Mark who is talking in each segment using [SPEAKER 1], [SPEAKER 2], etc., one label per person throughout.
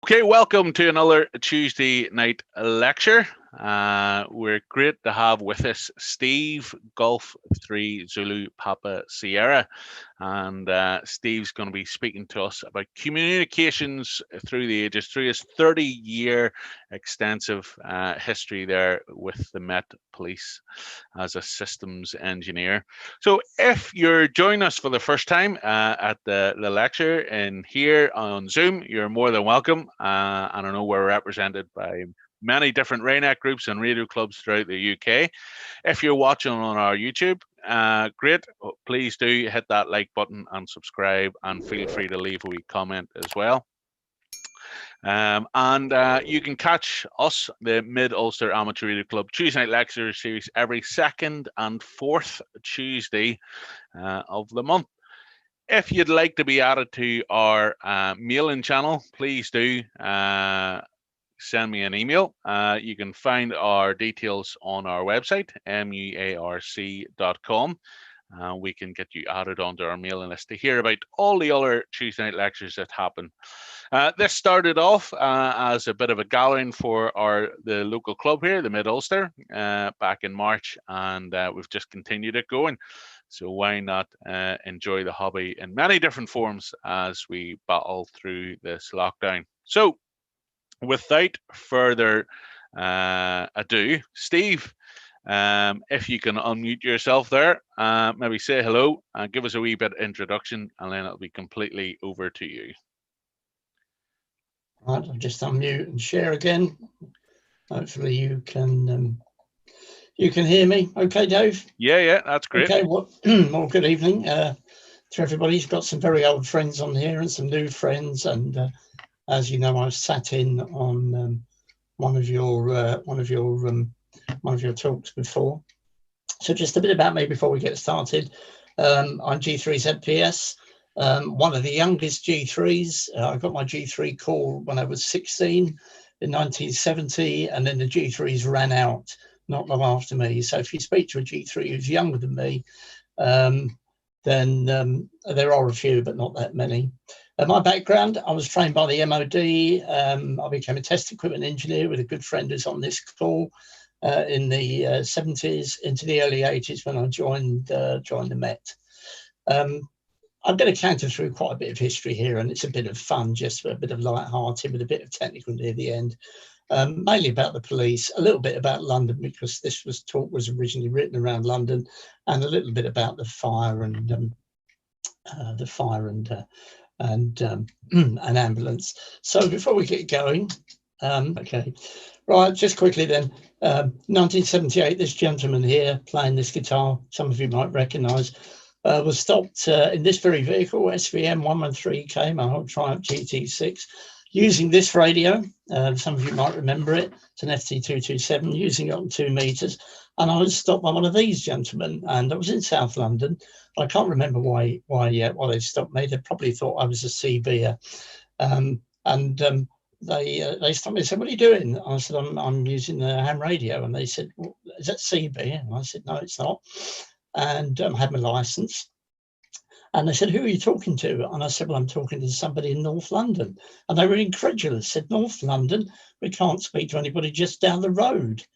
[SPEAKER 1] Okay, welcome to another Tuesday night lecture. We're great to have with us Steve Golf 3 Zulu Papa Sierra. And Steve's going to be speaking to us about communications through the ages, through his 30-year extensive history there with the Met Police as a systems engineer. So if you're joining us for the first time at the lecture in here on Zoom, you're more than welcome. I don't know, we're represented by many different Raynet groups and radio clubs throughout the UK. If you're watching on our YouTube, great. Please do hit that like button and subscribe, and feel free to leave a wee comment as well. You can catch us, the Mid Ulster Amateur Radio Club, Tuesday night lecture series every second and fourth Tuesday of the month. If you'd like to be added to our mailing channel, please do send me an email. You can find our details on our website, muarc.com. We can get you added onto our mailing list to hear about all the other Tuesday night lectures that happen. This started off as a bit of a gathering for the local club here, the Mid Ulster, back in March, and we've just continued it going. So why not enjoy the hobby in many different forms as we battle through this lockdown. So without further ado, Steve, if you can unmute yourself there, maybe say hello and give us a wee bit of introduction, and then it'll be completely over to you.
[SPEAKER 2] Right, I'll just unmute and share again. Hopefully you can hear me. Okay, Dave?
[SPEAKER 1] Yeah, that's great.
[SPEAKER 2] Okay, well, good evening to everybody. You've got some very old friends on here and some new friends, and as you know, I've sat in on one of your talks before. So just a bit about me before we get started. I'm G3ZPS. One of the youngest G3s. I got my G3 call when I was 16 in 1970, and then the G3s ran out not long after me. So if you speak to a G3 who's younger than me, then there are a few, but not that many. My background, I was trained by the MOD. I became a test equipment engineer with a good friend who's on this call in the 70s into the early 80s when I joined the Met. I'm going to canter through quite a bit of history here, and it's a bit of fun, just for a bit of light-hearted with a bit of technical near the end. Mainly about the police, a little bit about London, because this talk was originally written around London, and a little bit about the fire and an ambulance. So before we get going, okay, right, just quickly then, 1978, this gentleman here playing this guitar, some of you might recognise, was stopped in this very vehicle, SVM 113K, my old Triumph GT6, using this radio. Some of you might remember it. It's an FT227, using it on 2 meters. And I was stopped by one of these gentlemen, and I was in South London. I can't remember why they stopped me. They probably thought I was a CBer. They stopped me and said, "What are you doing?" I said, I'm using the ham radio. And they said, "Well, is that CB?" And I said, "No, it's not." And I had my license. And they said, "Who are you talking to?" And I said, "Well, I'm talking to somebody in North London." And they were incredulous, said, "North London? We can't speak to anybody just down the road."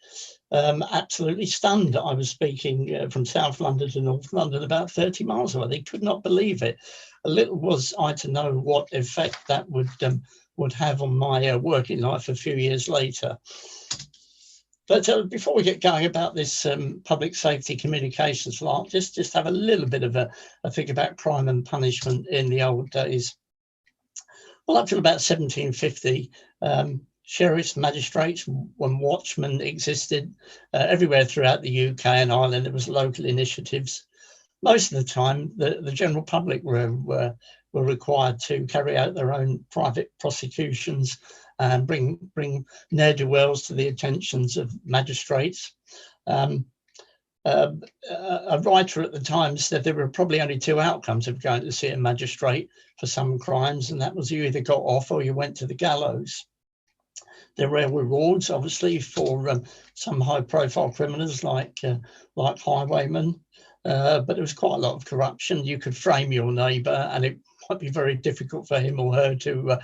[SPEAKER 2] Absolutely stunned. I was speaking from South London to North London, about 30 miles away. They could not believe it. A little was I to know what effect that would have on my working life a few years later. But before we get going about this public safety communications lark, just have a little bit of a think about crime and punishment in the old days. Well, up till about 1750, sheriffs, magistrates, when watchmen existed everywhere throughout the UK and Ireland, there was local initiatives. Most of the time, the general public were required to carry out their own private prosecutions and bring ne'er-do-wells to the attentions of magistrates. A writer at the time said there were probably only 2 outcomes of going to see a magistrate for some crimes, and that was you either got off or you went to the gallows. There were rewards, obviously, for some high-profile criminals like highwaymen, but there was quite a lot of corruption. You could frame your neighbour, and it might be very difficult for him or her to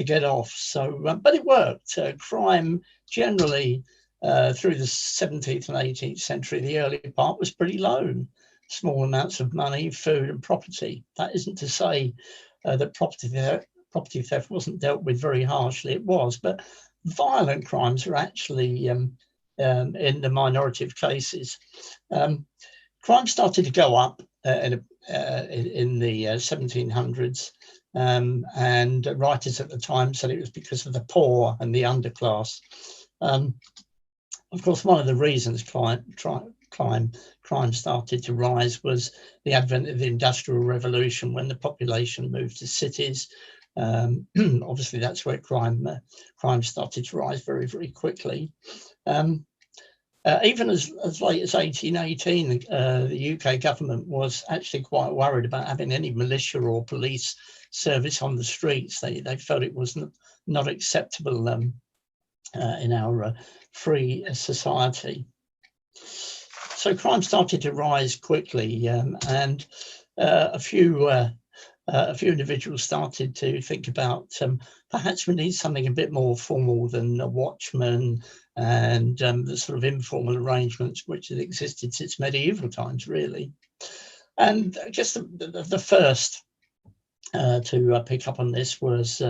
[SPEAKER 2] get off. So, but it worked. Crime generally through the 17th and 18th century, the early part was pretty low. Small amounts of money, food, and property. That isn't to say that property theft wasn't dealt with very harshly. It was, but violent crimes are actually in the minority of cases. Crime started to go up in the 1700s, and writers at the time said it was because of the poor and the underclass. Of course, one of the reasons crime started to rise was the advent of the Industrial Revolution, when the population moved to cities. Obviously, that's where crime started to rise very, very quickly. Even as late as 1818, the UK government was actually quite worried about having any militia or police service on the streets. They felt it was not acceptable in our free society. So crime started to rise quickly, and a few individuals started to think about perhaps we need something a bit more formal than a watchman and the sort of informal arrangements which had existed since medieval times, really. And I guess the first to pick up on this was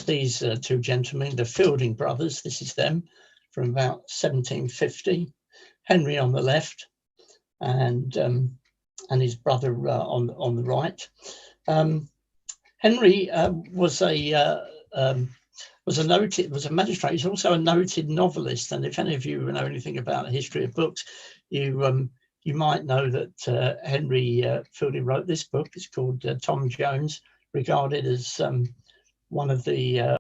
[SPEAKER 2] these two gentlemen, the Fielding brothers. This is them from about 1750. Henry on the left, and his brother on the right. Henry was a magistrate. He's also a noted novelist, and if any of you know anything about the history of books, you might know that Henry Fielding wrote this book. It's called Tom Jones, regarded as one of the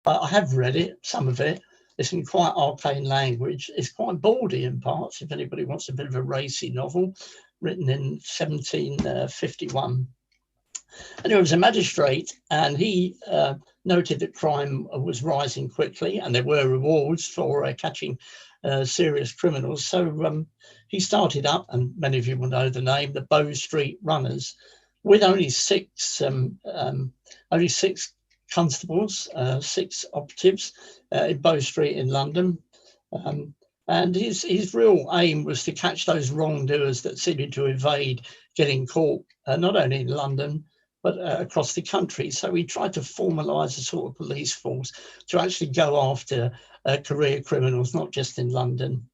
[SPEAKER 2] I have read it, some of it. It's in quite arcane language. It's quite bawdy in parts, if anybody wants a bit of a racy novel, written in 1751. And he was a magistrate, and he noted that crime was rising quickly, and there were rewards for catching serious criminals. So he started up, and many of you will know the name, the Bow Street Runners, with only six constables, 6 operatives in Bow Street in London. And his real aim was to catch those wrongdoers that seemed to evade getting caught, not only in London, but across the country. So he tried to formalise a sort of police force to actually go after career criminals, not just in London,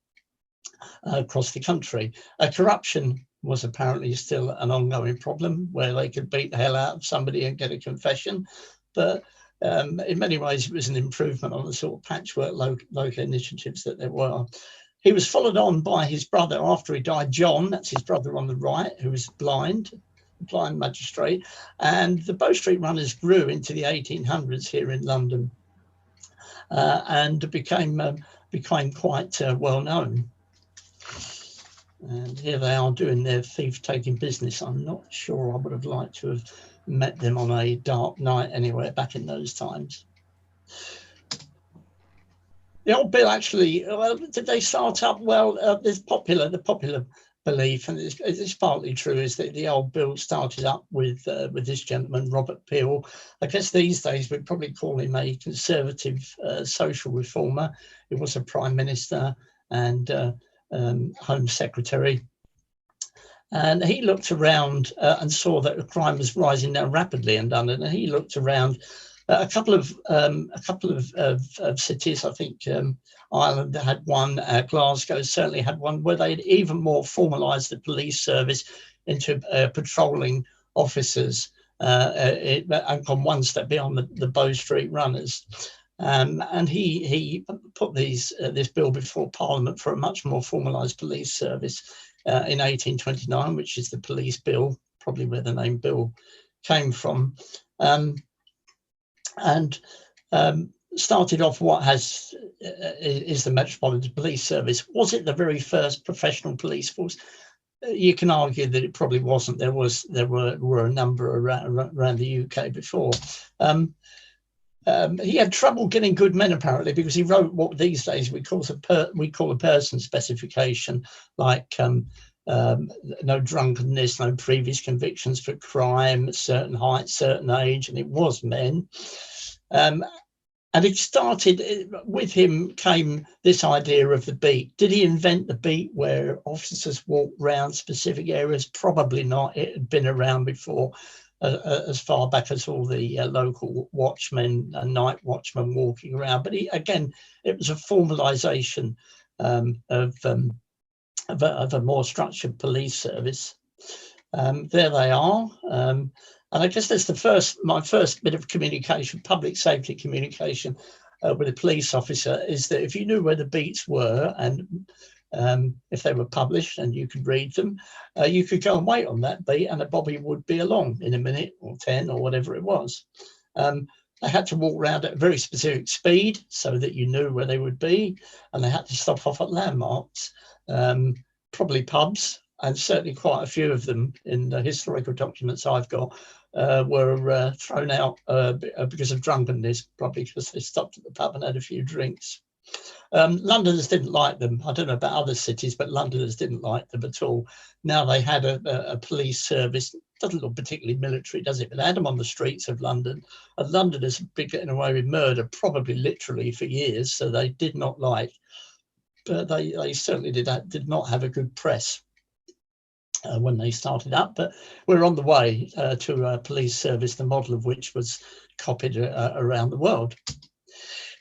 [SPEAKER 2] across the country. Corruption was apparently still an ongoing problem, where they could beat the hell out of somebody and get a confession. But in many ways, it was an improvement on the sort of patchwork local initiatives that there were. He was followed on by his brother after he died, John, that's his brother on the right, who was blind magistrate. And the Bow Street Runners grew into the 1800s here in London and became quite well known. And here they are doing their thief-taking business. I'm not sure I would have liked to have met them on a dark night anywhere back in those times. The old bill actually, well, did they start up? Well, the popular belief, and it's partly true, is that the old bill started up with this gentleman, Robert Peel. I guess these days we'd probably call him a conservative social reformer. He was a prime minister and Home Secretary. And he looked around and saw that crime was rising now rapidly in London. And he looked around a couple of cities. I think Ireland had one. Glasgow certainly had one, where they had even more formalised the police service into patrolling officers and gone one step beyond the Bow Street Runners. And he put this bill before Parliament for a much more formalised police service in 1829, which is the Police Bill, probably where the name Bill came from, and started off what is the Metropolitan Police Service. Was it the very first professional police force? You can argue that it probably wasn't. There were a number around the UK before. He had trouble getting good men, apparently, because he wrote what these days we call a person specification, like no drunkenness, no previous convictions for crime, certain height, certain age, and it was men. And it started, with him came this idea of the beat. Did he invent the beat where officers walked around specific areas? Probably not. It had been around before, as far back as all the local watchmen and night watchmen walking around. But again, it was a formalisation of a more structured police service. There they are. And I guess that's my first bit of communication, public safety communication with a police officer, is that if you knew where the beats were and if they were published and you could read them, you could go and wait on that beat and a bobby would be along in a minute or 10 or whatever it was. They had to walk around at a very specific speed so that you knew where they would be, and they had to stop off at landmarks, probably pubs. And certainly quite a few of them in the historical documents I've got were thrown out because of drunkenness, probably because they stopped at the pub and had a few drinks. Londoners didn't like them. I don't know about other cities, but Londoners didn't like them at all. Now they had a police service. Doesn't look particularly military, does it? But they had them on the streets of London. And Londoners have been getting away with murder, probably literally for years, so they did not like. But they certainly did not have a good press when they started up, but we're on the way to a police service, the model of which was copied around the world.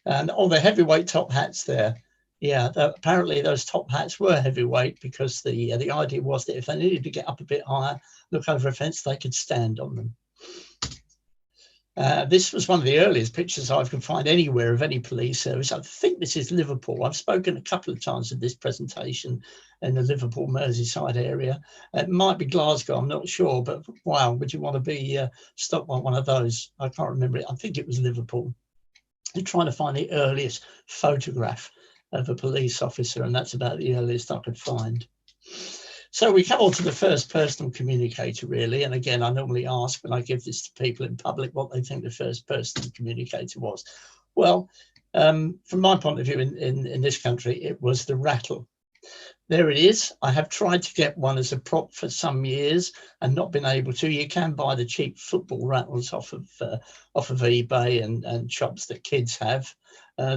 [SPEAKER 2] And all the heavyweight top hats there, yeah, apparently those top hats were heavyweight because the idea was that if they needed to get up a bit higher, look over a fence, they could stand on them. This was one of the earliest pictures I can find anywhere of any police service. I think this is Liverpool. I've spoken a couple of times of this presentation in the Liverpool Merseyside area. It might be Glasgow, I'm not sure, but wow, would you want to be stopped by one of those? I can't remember it. I think it was Liverpool. I'm trying to find the earliest photograph of a police officer, and that's about the earliest I could find. So we come on to the first personal communicator, really. And again, I normally ask when I give this to people in public what they think the first personal communicator was. Well, from my point of view in this country, it was the rattle. There it is. I have tried to get one as a prop for some years and not been able to. You can buy the cheap football rattles off of eBay and shops that kids have.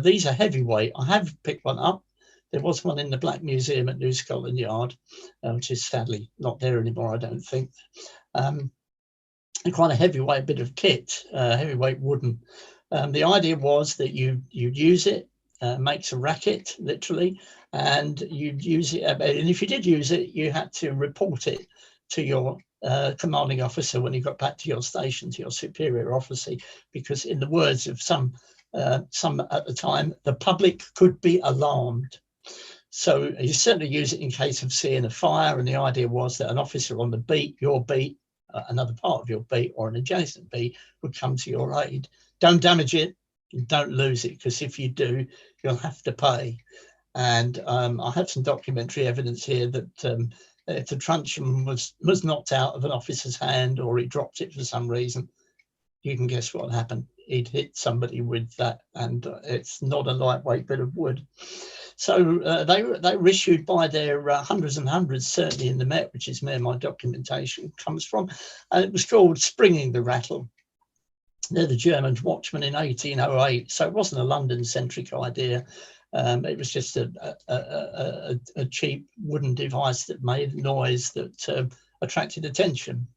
[SPEAKER 2] These are heavyweight. I have picked one up. There was one in the Black Museum at New Scotland Yard, which is sadly not there anymore, I don't think. And quite a heavyweight bit of kit, heavyweight wooden. The idea was that you'd use it, makes a racket, literally, and you'd use it. And if you did use it, you had to report it to your commanding officer when you got back to your station, to your superior officer, because in the words of some at the time, the public could be alarmed. So you certainly use it in case of seeing a fire, and the idea was that an officer on the beat, your beat, another part of your beat or an adjacent beat would come to your aid. Don't damage it, don't lose it, because if you do, you'll have to pay. And I have some documentary evidence here that if the truncheon was knocked out of an officer's hand or he dropped it for some reason, you can guess what happened. He'd hit somebody with that, and it's not a lightweight bit of wood. So they were issued by their hundreds and hundreds, certainly in the Met, which is where my documentation comes from. And it was called Springing the Rattle. They're the German watchmen in 1808. So it wasn't a London-centric idea. It was just a cheap wooden device that made noise that attracted attention.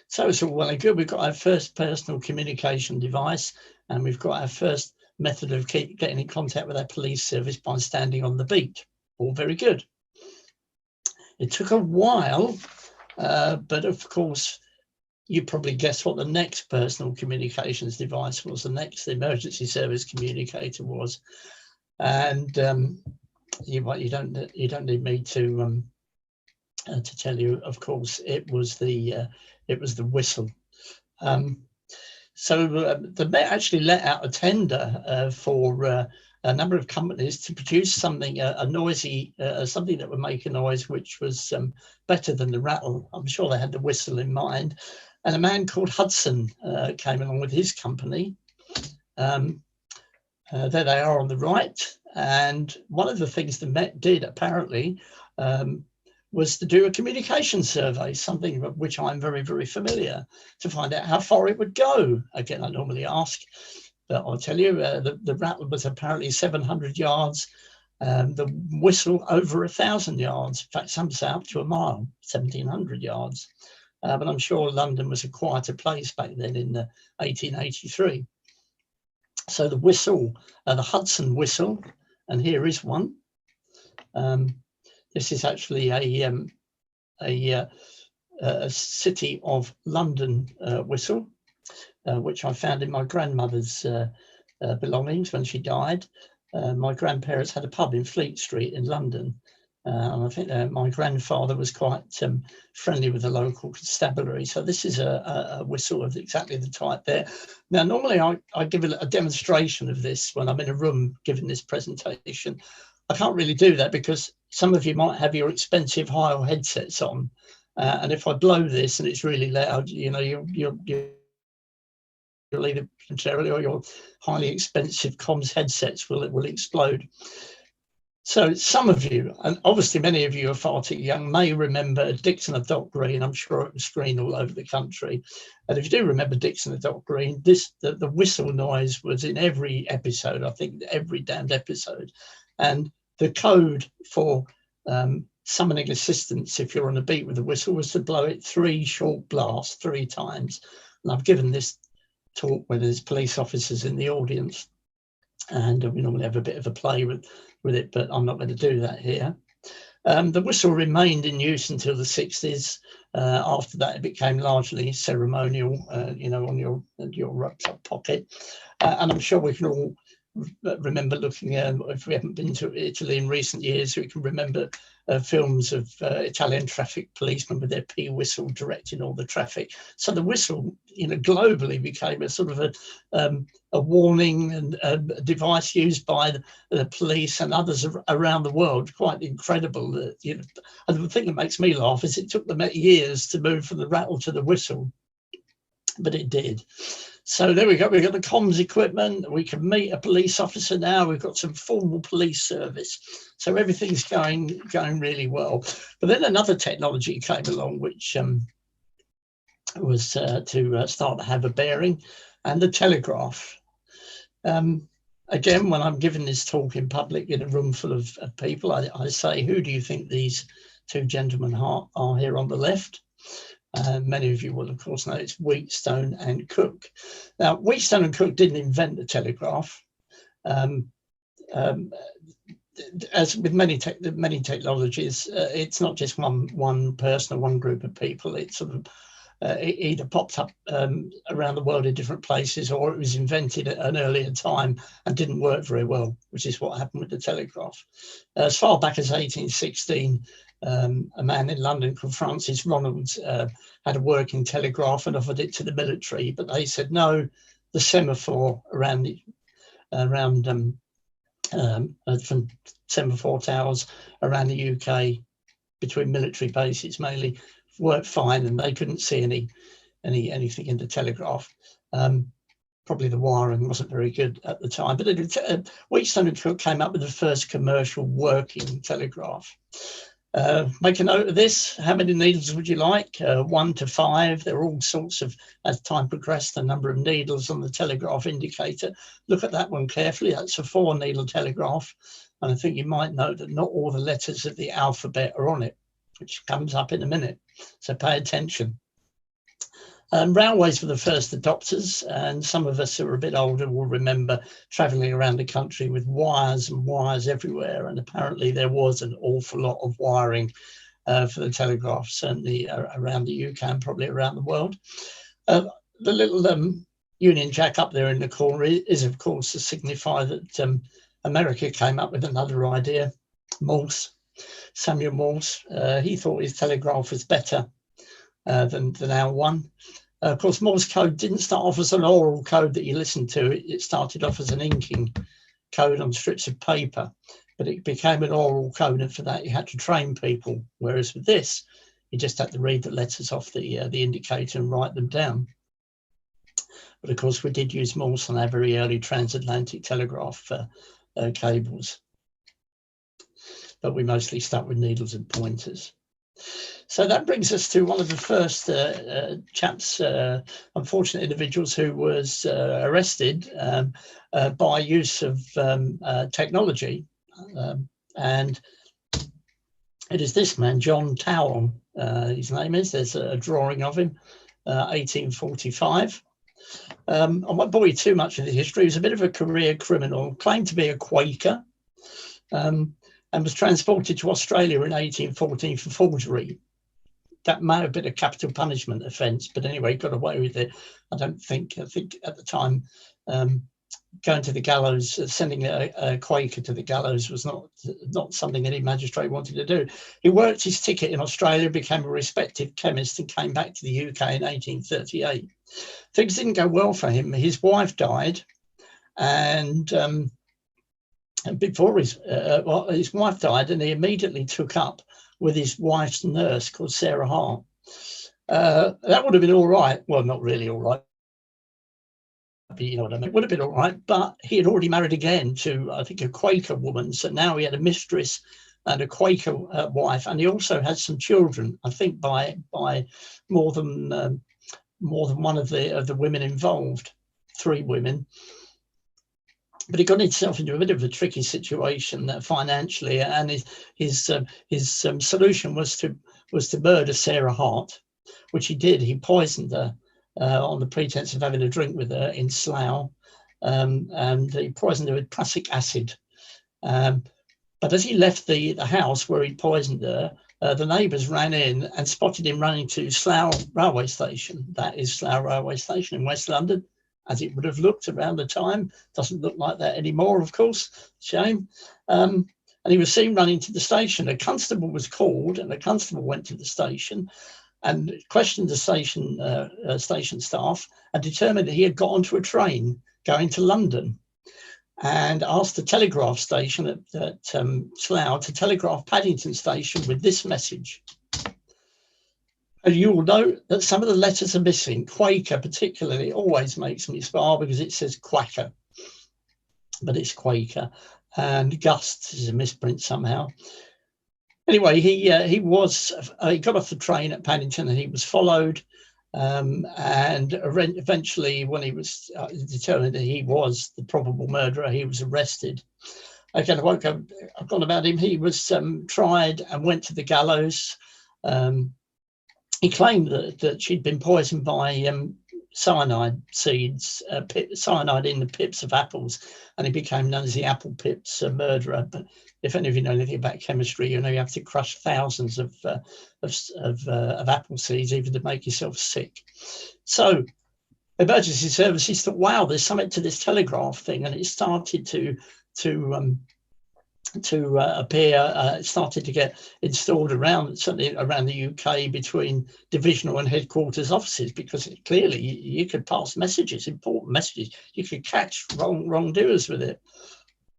[SPEAKER 2] So it's all well and good. We've got our first personal communication device, and we've got our first method of getting in contact with our police service by standing on the beat. All very good. It took a while, but of course, you probably guessed what the next personal communications device was. The next emergency service communicator was, and you don't need me to tell you. Of course, it was the whistle. So the Met actually let out a tender for a number of companies to produce something, a noisy, something that would make a noise which was better than the rattle. I'm sure they had the whistle in mind. And a man called Hudson came along with his company. There they are on the right. And one of the things the Met did, apparently, was to do a communication survey, something of which I'm very, very familiar, to find out how far it would go. Again, I normally ask, but I'll tell you, the rattle was apparently 700 yards, the whistle over 1,000 yards. In fact, some say up to a mile, 1,700 yards. But I'm sure London was a quieter place back then in 1883. So the whistle, the Hudson whistle, and here is one. This is actually a City of London whistle, which I found in my grandmother's belongings when she died. My grandparents had a pub in Fleet Street in London. And I think my grandfather was quite friendly with the local constabulary. So this is a whistle of exactly the type there. Now, normally I give a demonstration of this when I'm in a room giving this presentation. I can't really do that because some of you might have your expensive high headsets on. And if I blow this and it's really loud, you know, you'll either temporarily or your highly expensive comms headsets will explode. So some of you, and obviously many of you are far too young, may remember Dixon of Dock Green. I'm sure it was screened all over the country. And if you do remember Dixon of Dock Green, the whistle noise was in every episode, I think every damned episode. And the code for summoning assistance, if you're on a beat with a whistle, was to blow it 3 short blasts 3 times. And I've given this talk where there's police officers in the audience. And we normally have a bit of a play with it, but I'm not going to do that here. The whistle remained in use until the 60s. After that, it became largely ceremonial, you know, on your pocket. And I'm sure we can all remember looking at, if we haven't been to Italy in recent years, we can remember films of Italian traffic policemen with their P whistle directing all the traffic. So the whistle, you know, globally became a sort of a warning and a device used by the police and others around the world. Quite incredible. That, you know, and the thing that makes me laugh is it took them years to move from the rattle to the whistle, but it did. So there we go. We've got the comms equipment. We can meet a police officer now. We've got some formal police service. So everything's going really well. But then another technology came along, which was to start to have a bearing, and the telegraph. Again, when I'm giving this talk in public in a room full of people, I say, who do you think these 2 gentlemen are here on the left? Many of you will, of course, know it's Wheatstone and Cook. Now, Wheatstone and Cook didn't invent the telegraph. As with many technologies, it's not just one person or one group of people. It sort of it either popped up around the world in different places, or it was invented at an earlier time and didn't work very well, which is what happened with the telegraph. As far back as 1816, a man in London called Francis Ronalds had a working telegraph and offered it to the military, but they said no. The semaphore from semaphore towers around the UK between military bases mainly worked fine, and they couldn't see anything in the telegraph. Probably the wiring wasn't very good at the time, but Wheatstone and Cook came up with the first commercial working telegraph. Make a note of this. How many needles would you like? 1 to 5. There are all sorts of, as time progressed, the number of needles on the telegraph indicator. Look at that one carefully. That's a 4-needle telegraph. And I think you might note that not all the letters of the alphabet are on it, which comes up in a minute. So pay attention. Railways were the first adopters, and some of us who are a bit older will remember travelling around the country with wires and wires everywhere, and apparently there was an awful lot of wiring for the telegraph, certainly around the UK and probably around the world. The little Union Jack up there in the corner is, of course, to signify that America came up with another idea, Morse. Samuel Morse, he thought his telegraph was better than our one. Of course, Morse code didn't start off as an oral code that you listened to. It started off as an inking code on strips of paper, but it became an oral code, and for that you had to train people. Whereas with this, you just had to read the letters off the indicator and write them down. But of course, we did use Morse on our very early transatlantic telegraph cables, but we mostly stuck with needles and pointers. So that brings us to one of the first chaps, unfortunate individuals who was arrested by use of technology. And it is this man, John Towell, his name is. There's a drawing of him, 1845. I won't bore you too much of the history. He was a bit of a career criminal, claimed to be a Quaker, and was transported to Australia in 1814 for forgery. That may have been a capital punishment offence, but anyway, got away with it. I think at the time, going to the gallows, sending a Quaker to the gallows was not something any magistrate wanted to do. He worked his ticket in Australia, became a respected chemist, and came back to the UK in 1838. Things didn't go well for him. His wife died, and before his wife died, and he immediately took up with his wife's nurse called Sarah Hart. That would have been all right. Well, not really all right, but you know what I mean. It would have been all right, but he had already married again to, I think, a Quaker woman. So now he had a mistress and a Quaker wife, and he also had some children, I think, by more than one of the women involved, 3 women. But he got himself into a bit of a tricky situation financially, and his solution was to murder Sarah Hart, which he did. He poisoned her on the pretense of having a drink with her in Slough, and he poisoned her with prussic acid. But as he left the house where he poisoned her, the neighbours ran in and spotted him running to Slough railway station. That is Slough railway station in West London, as it would have looked around the time. Doesn't look like that anymore, of course. Shame. And he was seen running to the station. A constable was called, and the constable went to the station and questioned the station staff, and determined that he had got onto a train going to London, and asked the telegraph station at Slough to telegraph Paddington Station with this message. And you will note that some of the letters are missing. Quaker particularly always makes me smile because it says Quacker, but it's Quaker. And Gust is a misprint somehow. Anyway, he got off the train at Paddington, and he was followed. And eventually, when he was determined that he was the probable murderer, he was arrested. Again, I won't go on about him. He was tried and went to the gallows. He claimed that she'd been poisoned by cyanide seeds, cyanide in the pips of apples, and he became known as the apple pips murderer. But if any of you know anything about chemistry, you know you have to crush thousands of apple seeds even to make yourself sick. So emergency services thought, wow, there's something to this telegraph thing, and it started to appear. It started to get installed certainly around the UK, between divisional and headquarters offices, because clearly you could pass messages, important messages. You could catch wrongdoers with it.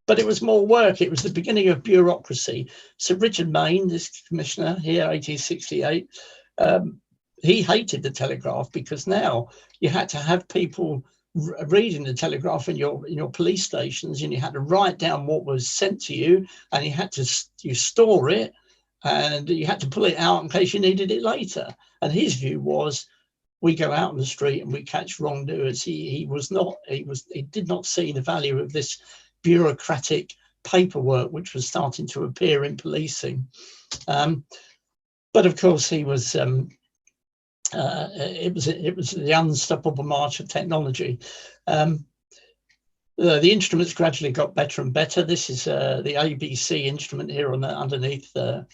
[SPEAKER 2] But it was more work. It was the beginning of bureaucracy. Sir Richard Mayne, this commissioner here, 1868, he hated the telegraph, because now you had to have people reading the telegraph in your police stations, and you had to write down what was sent to you, and you store it, and you had to pull it out in case you needed it later. And his view was, we go out on the street and we catch wrongdoers. He did not see the value of this bureaucratic paperwork which was starting to appear in policing. But of course, he was it was the unstoppable march of technology. The instruments gradually got better and better. This is the ABC instrument here underneath Sir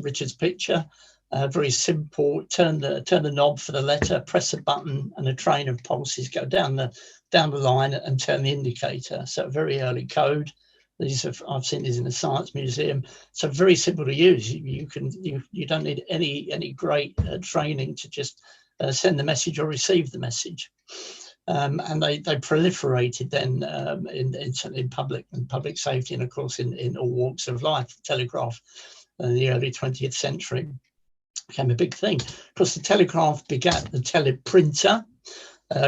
[SPEAKER 2] Richard's picture. Very simple. Turn the knob for the letter, press a button, and a train of pulses go down the line and turn the indicator. So very early code. I've seen these in the Science Museum. So very simple to use. You don't need any great training to just send the message or receive the message. And they proliferated then in public safety, and of course in all walks of life. Telegraph in the early 20th century became a big thing. Of course, the telegraph begat the teleprinter.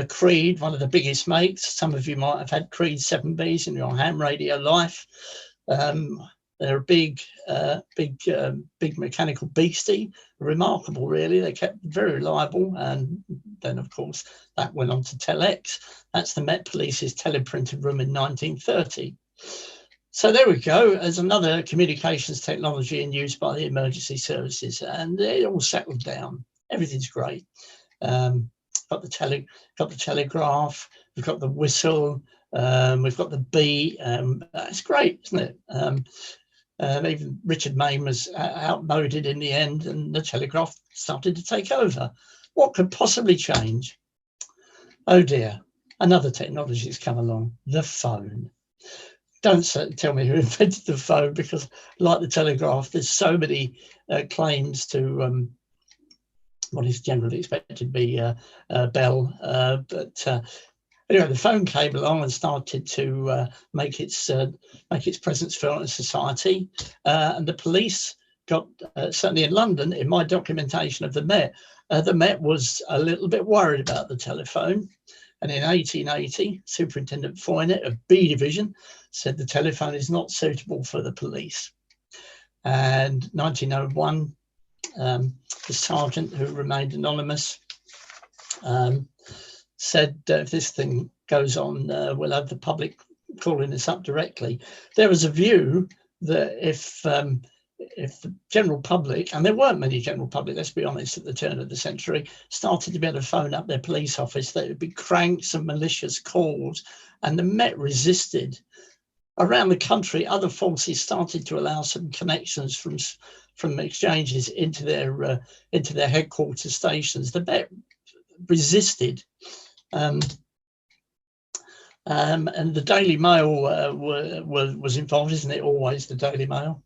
[SPEAKER 2] Creed, one of the biggest makes. Some of you might have had Creed 7Bs in your ham radio life. They're a big mechanical beastie, remarkable really. They kept very reliable, and then of course that went on to Telex. That's the Met Police's teleprinted room in 1930. So there we go. There's another communications technology in use by the emergency services, and it all settled down. Everything's great. Got the telegraph. We've got the whistle. We've got the beat. That's great, isn't it? Even Richard Mayne was outmoded in the end, and the telegraph started to take over. What could possibly change? Oh dear, another technology has come along, the phone. Don't tell me who invented the phone, because like the telegraph, there's so many claims to what is generally expected to be Bell. Anyway, the phone came along and started to make its presence felt in society, and the police got, certainly in London, in my documentation of the Met was a little bit worried about the telephone. And in 1880, Superintendent Foynet of B Division said the telephone is not suitable for the police. And 1901, the sergeant, who remained anonymous, said, if this thing goes on, we'll have the public calling us up directly. There was a view that if the general public, and there weren't many general public, let's be honest, at the turn of the century, started to be able to phone up their police office, there would be cranks and malicious calls, and the Met resisted. Around the country, other forces started to allow some connections from exchanges into their headquarters stations. The Met resisted. And the Daily Mail was involved, isn't it? Always the Daily Mail.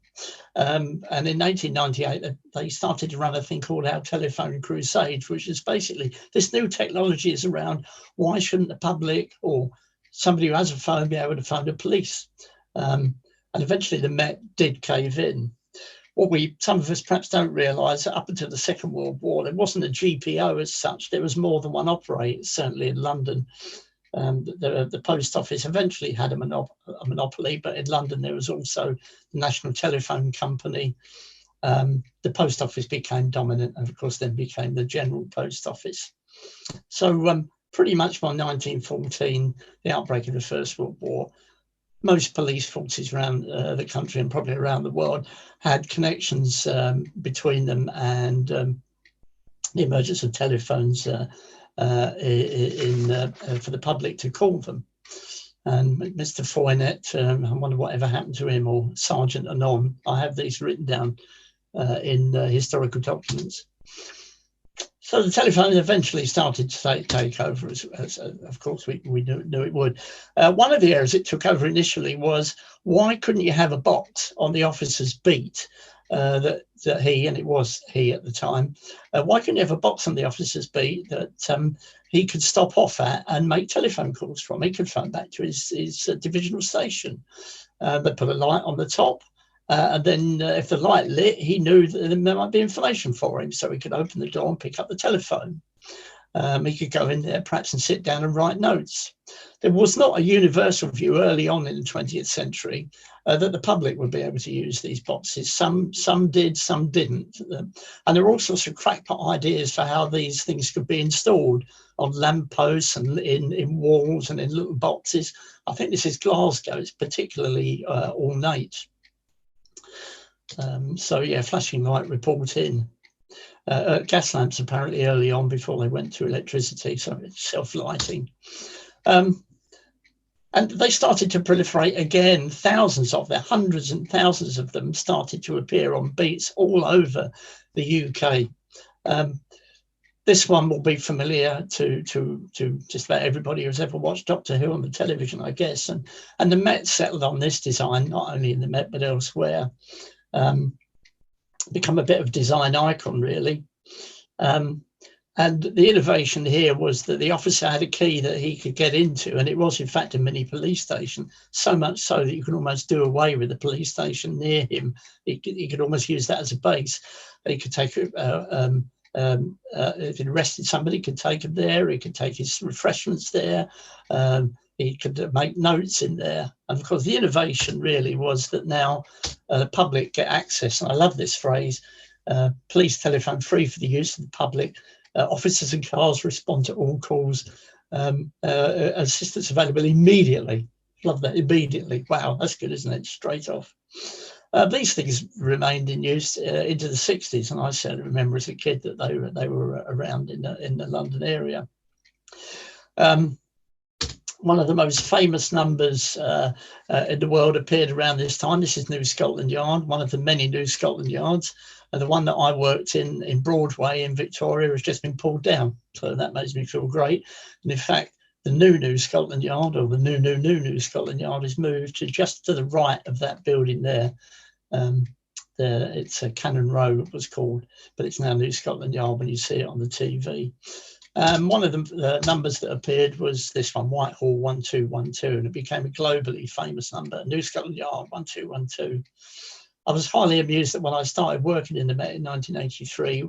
[SPEAKER 2] And in 1898, they started to run a thing called Our Telephone Crusade, which is basically this new technology is around. Why shouldn't the public or somebody who has a phone be able to phone the police? And eventually the Met did cave in. What some of us perhaps don't realise, up until the Second World War, there wasn't a GPO as such. There was more than one operator, certainly in London. The post office eventually had a monopoly, but in London there was also the National Telephone Company. The post office became dominant, and of course then became the General Post Office. So pretty much by 1914, the outbreak of the First World War, most police forces around the country and probably around the world had connections between them, and the emergence of telephones for the public to call them. And Mr. Foynet, I wonder whatever happened to him, or Sergeant Anon. I have these written down in historical documents. So the telephone eventually started to take over, as of course we knew it would. One of the areas it took over initially was, why couldn't you have a box on the officer's beat that he, and it was he at the time, why couldn't you have a box on the officer's beat that he could stop off at and make telephone calls from? He could phone back to his divisional station. They put a light on the top. And then if the light lit, he knew that there might be information for him, so he could open the door and pick up the telephone. He could go in there perhaps and sit down and write notes. There was not a universal view early on in the 20th century that the public would be able to use these boxes. Some did, some didn't. And there were all sorts of crackpot ideas for how these things could be installed on lampposts and in walls and in little boxes. I think this is Glasgow. It's particularly ornate. So yeah, flashing light report in. Gas lamps apparently early on before they went to electricity, so it's self-lighting. And they started to proliferate again. Thousands of them, hundreds and thousands of them started to appear on beats all over the UK. This one will be familiar to just about everybody who's ever watched Doctor Who on the television, I guess. And the Met settled on this design, not only in the Met but elsewhere. Become a bit of design icon, really. And the innovation here was that the officer had a key that he could get into, and it was in fact a mini police station, so much so that you could almost do away with the police station near him. He could almost use that as a base. He could take if he arrested somebody, he could take him there. He could take his refreshments there. he could make notes in there. And of course, the innovation really was that now the public get access. And I love this phrase, police telephone free for the use of the public. Officers and cars respond to all calls. Assistance available immediately. Love that, immediately. Wow, that's good, isn't it? Straight off. These things remained in use into the 60s, and I certainly remember as a kid that they were around in the London area. One of the most famous numbers in the world appeared around this time. This is New Scotland Yard, one of the many New Scotland Yards. The one that I worked in Broadway in Victoria has just been pulled down. So that makes me feel great. And in fact, the New Scotland Yard, or the New Scotland Yard, is moved to just to the right of that building there. It's a Cannon Row, it was called, but it's now New Scotland Yard when you see it on the TV. One of the numbers that appeared was this one, Whitehall 1212, and it became a globally famous number, New Scotland Yard 1212. I was highly amused that when I started working in the Met in 1983,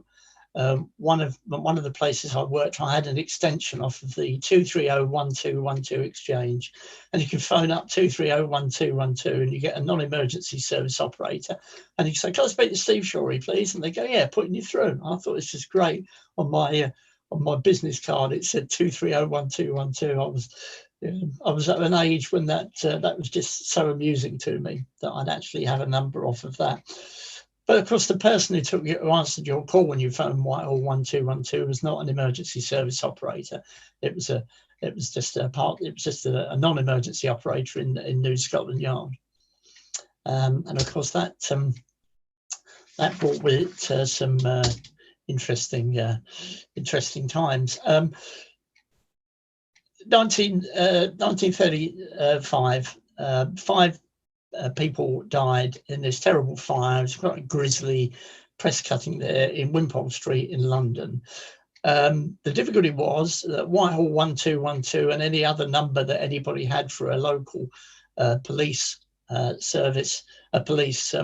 [SPEAKER 2] one of the places I worked, I had an extension off of the 230-1212 exchange, and you can phone up 230-1212 and you get a non-emergency service operator, and you say, "Can I speak to Steve Shorely, please?" And they go, "Yeah, putting you through." And I thought it's just great. On my business card, it said 230-1212. I was at an age when that was just so amusing to me that I'd actually have a number off of that. But of course, the person who answered your call when you phoned Whitehall 1212 was not an emergency service operator. It was just a non-emergency operator in New Scotland Yard. And of course, that brought with it some interesting times. 1935, 5 people died in this terrible fire. It was quite a grisly press cutting there in Wimpole Street in London. The difficulty was that Whitehall 1212 and any other number that anybody had for a local police service, a police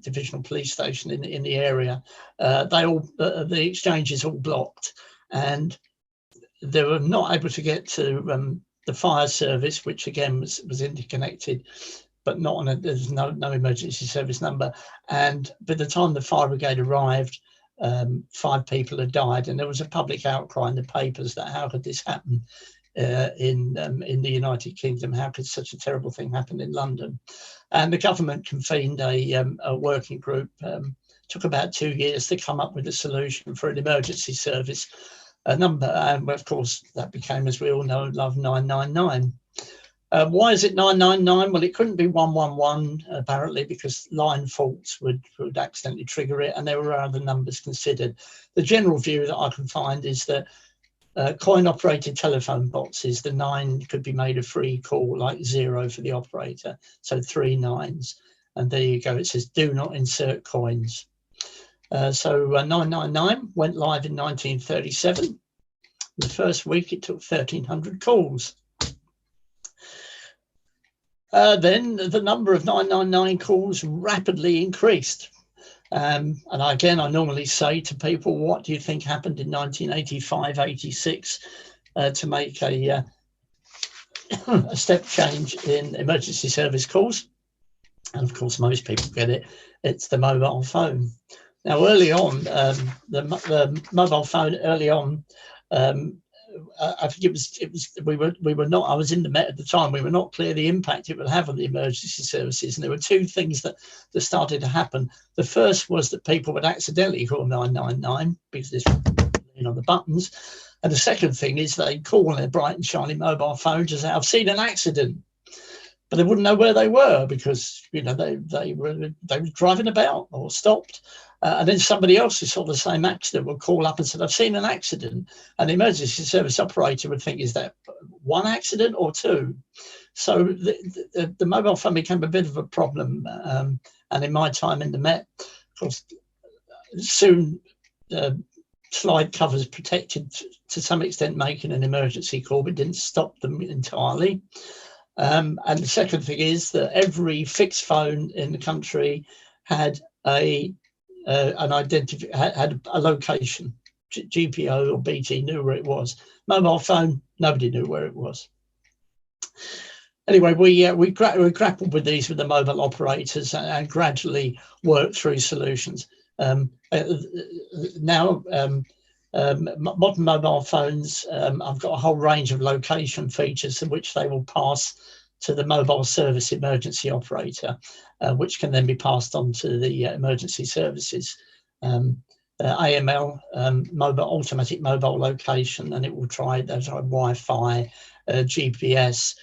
[SPEAKER 2] divisional police station in the area, the exchanges all blocked, and they were not able to get to the fire service, which again was interconnected, but not on there's no emergency service number. And by the time the fire brigade arrived, 5 people had died, and there was a public outcry in the papers that how could this happen in the United Kingdom? How could such a terrible thing happen in London? And the government convened a working group. Took about 2 years to come up with a solution for an emergency service number, and of course that became, as we all know, Love 999. Why is it 999? Well, it couldn't be 111 apparently, because line faults would accidentally trigger it, and there were other numbers considered. The general view that I can find is that coin-operated telephone boxes, the 9 could be made a free call, like 0 for the operator, so 3 9s, and there you go. It says do not insert coins. So 999 went live in 1937. The first week it took 1,300 calls. Then the number of 999 calls rapidly increased. And again, I normally say to people, what do you think happened in 1985-86 to make a step change in emergency service calls? And of course, most people get it. It's the mobile phone. Now, early on, the mobile phone early on, I think it was we were not, I was in the Met at the time, we were not clear the impact it would have on the emergency services. And there were 2 things that started to happen. The first was that people would accidentally call 999 because there's on the buttons. And the second thing is they'd call on their bright and shiny mobile phone to say, "I've seen an accident." But they wouldn't know where they were because, they were driving about or stopped. And then somebody else who saw the same accident would call up and said, "I've seen an accident." And the emergency service operator would think, is that 1 accident or 2? So the mobile phone became a bit of a problem. And in my time in the Met, of course, soon slide covers protected to some extent making an emergency call, but didn't stop them entirely. And the second thing is that every fixed phone in the country had a location. GPO or BT knew where it was. Mobile phone, nobody knew where it was. Anyway, we grappled with these with the mobile operators and gradually worked through solutions. Now, modern mobile phones, I've got a whole range of location features in which they will pass to the mobile service emergency operator, which can then be passed on to the emergency services. AML, automatic mobile location, and it will try Wi-Fi, GPS,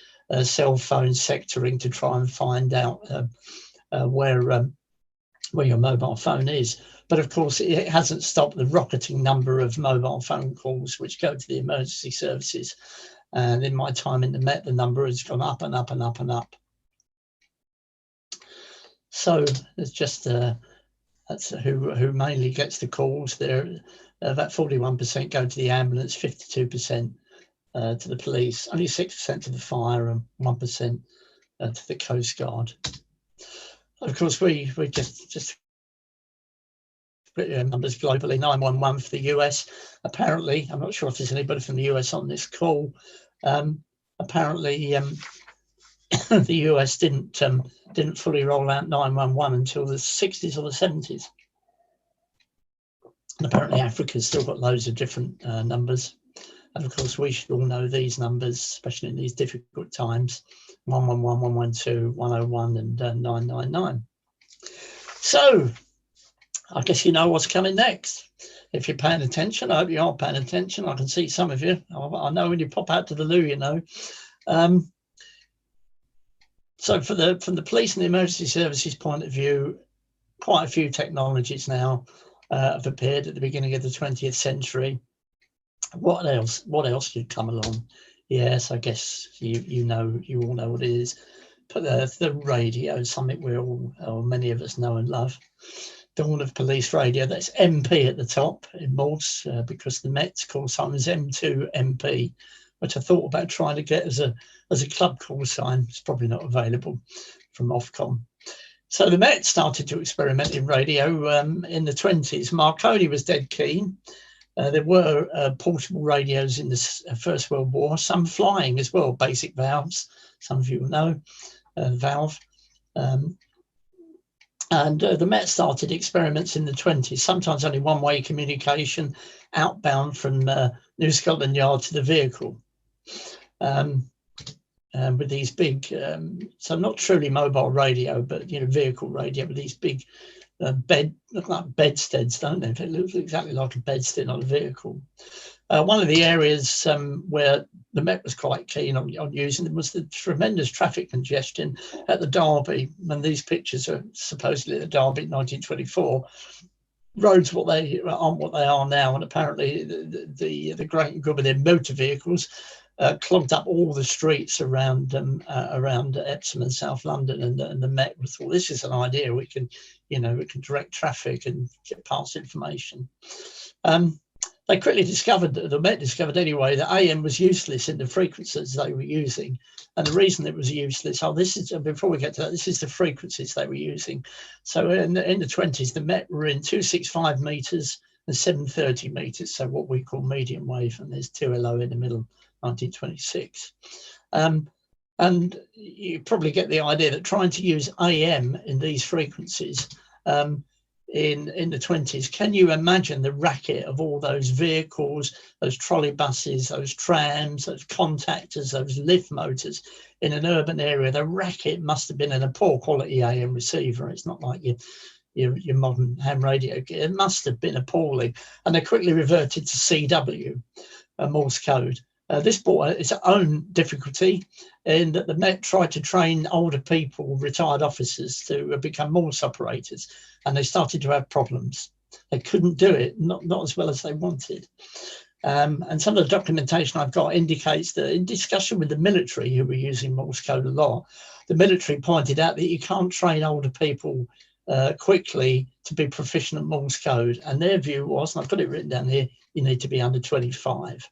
[SPEAKER 2] cell phone sectoring to try and find out where your mobile phone is. But of course, it hasn't stopped the rocketing number of mobile phone calls which go to the emergency services. And in my time in the Met, the number has gone up and up and up and up. So it's just that's who mainly gets the calls. There, about 41% go to the ambulance, 52% to the police, only 6% to the fire, and 1% to the Coast Guard. Of course, we just numbers globally. 911 for the US. Apparently, I'm not sure if there's anybody from the US on this call. Apparently, the US didn't fully roll out 911 until the 60s or the 70s. And apparently, Africa's still got loads of different numbers. And of course, we should all know these numbers, especially in these difficult times: 111, 112, 101, and 999. So, I guess you know what's coming next. If you're paying attention, I hope you are paying attention. I can see some of you. I know when you pop out to the loo, you know. So from the police and the emergency services point of view, quite a few technologies now have appeared at the beginning of the 20th century. What else? What else could come along? Yes, I guess you all know what it is. But the radio, something we all, or many of us know and love. Dawn of police radio. That's MP at the top in Morse, because the Met's call sign is M2 MP, which I thought about trying to get as a club call sign. It's probably not available from Ofcom. So the Met started to experiment in radio in the 20s. Marconi was dead keen. There were portable radios in the First World War, some flying as well, basic valves. Some of you will know valve. And the Met started experiments in the 20s, sometimes only one-way communication outbound from New Scotland Yard to the vehicle. With these big, so not truly mobile radio, but vehicle radio with these big look like bedsteads, don't they? It looks exactly like a bedstead on a vehicle. One of the areas where the Met was quite keen on using them was the tremendous traffic congestion at the Derby. And these pictures are supposedly the Derby in 1924. Roads aren't what they are now, and apparently the great and good with their motor vehicles clogged up all the streets around Epsom and South London, and the Met thought, this is an idea. We can direct traffic and get past information. They quickly discovered, the Met discovered anyway, that AM was useless in the frequencies they were using. And the reason it was useless, before we get to that, this is the frequencies they were using. So in the 20s, the Met were in 265 meters and 730 meters, so what we call medium wave, and there's 2LO in the middle, 1926. And you probably get the idea that trying to use AM in these frequencies in the 20s, can you imagine the racket of all those vehicles, those trolley buses, those trams, those contactors, those lift motors in an urban area? The racket must have been in a poor quality AM receiver. It's not like your modern ham radio. It must have been appalling. And they quickly reverted to CW, Morse code. This brought its own difficulty in that the Met tried to train older people, retired officers, to become Morse operators, and they started to have problems. They couldn't do it, not as well as they wanted. And some of the documentation I've got indicates that in discussion with the military, who were using Morse code a lot, the military pointed out that you can't train older people quickly to be proficient at Morse code. And their view was, and I've got it written down here, you need to be under 25.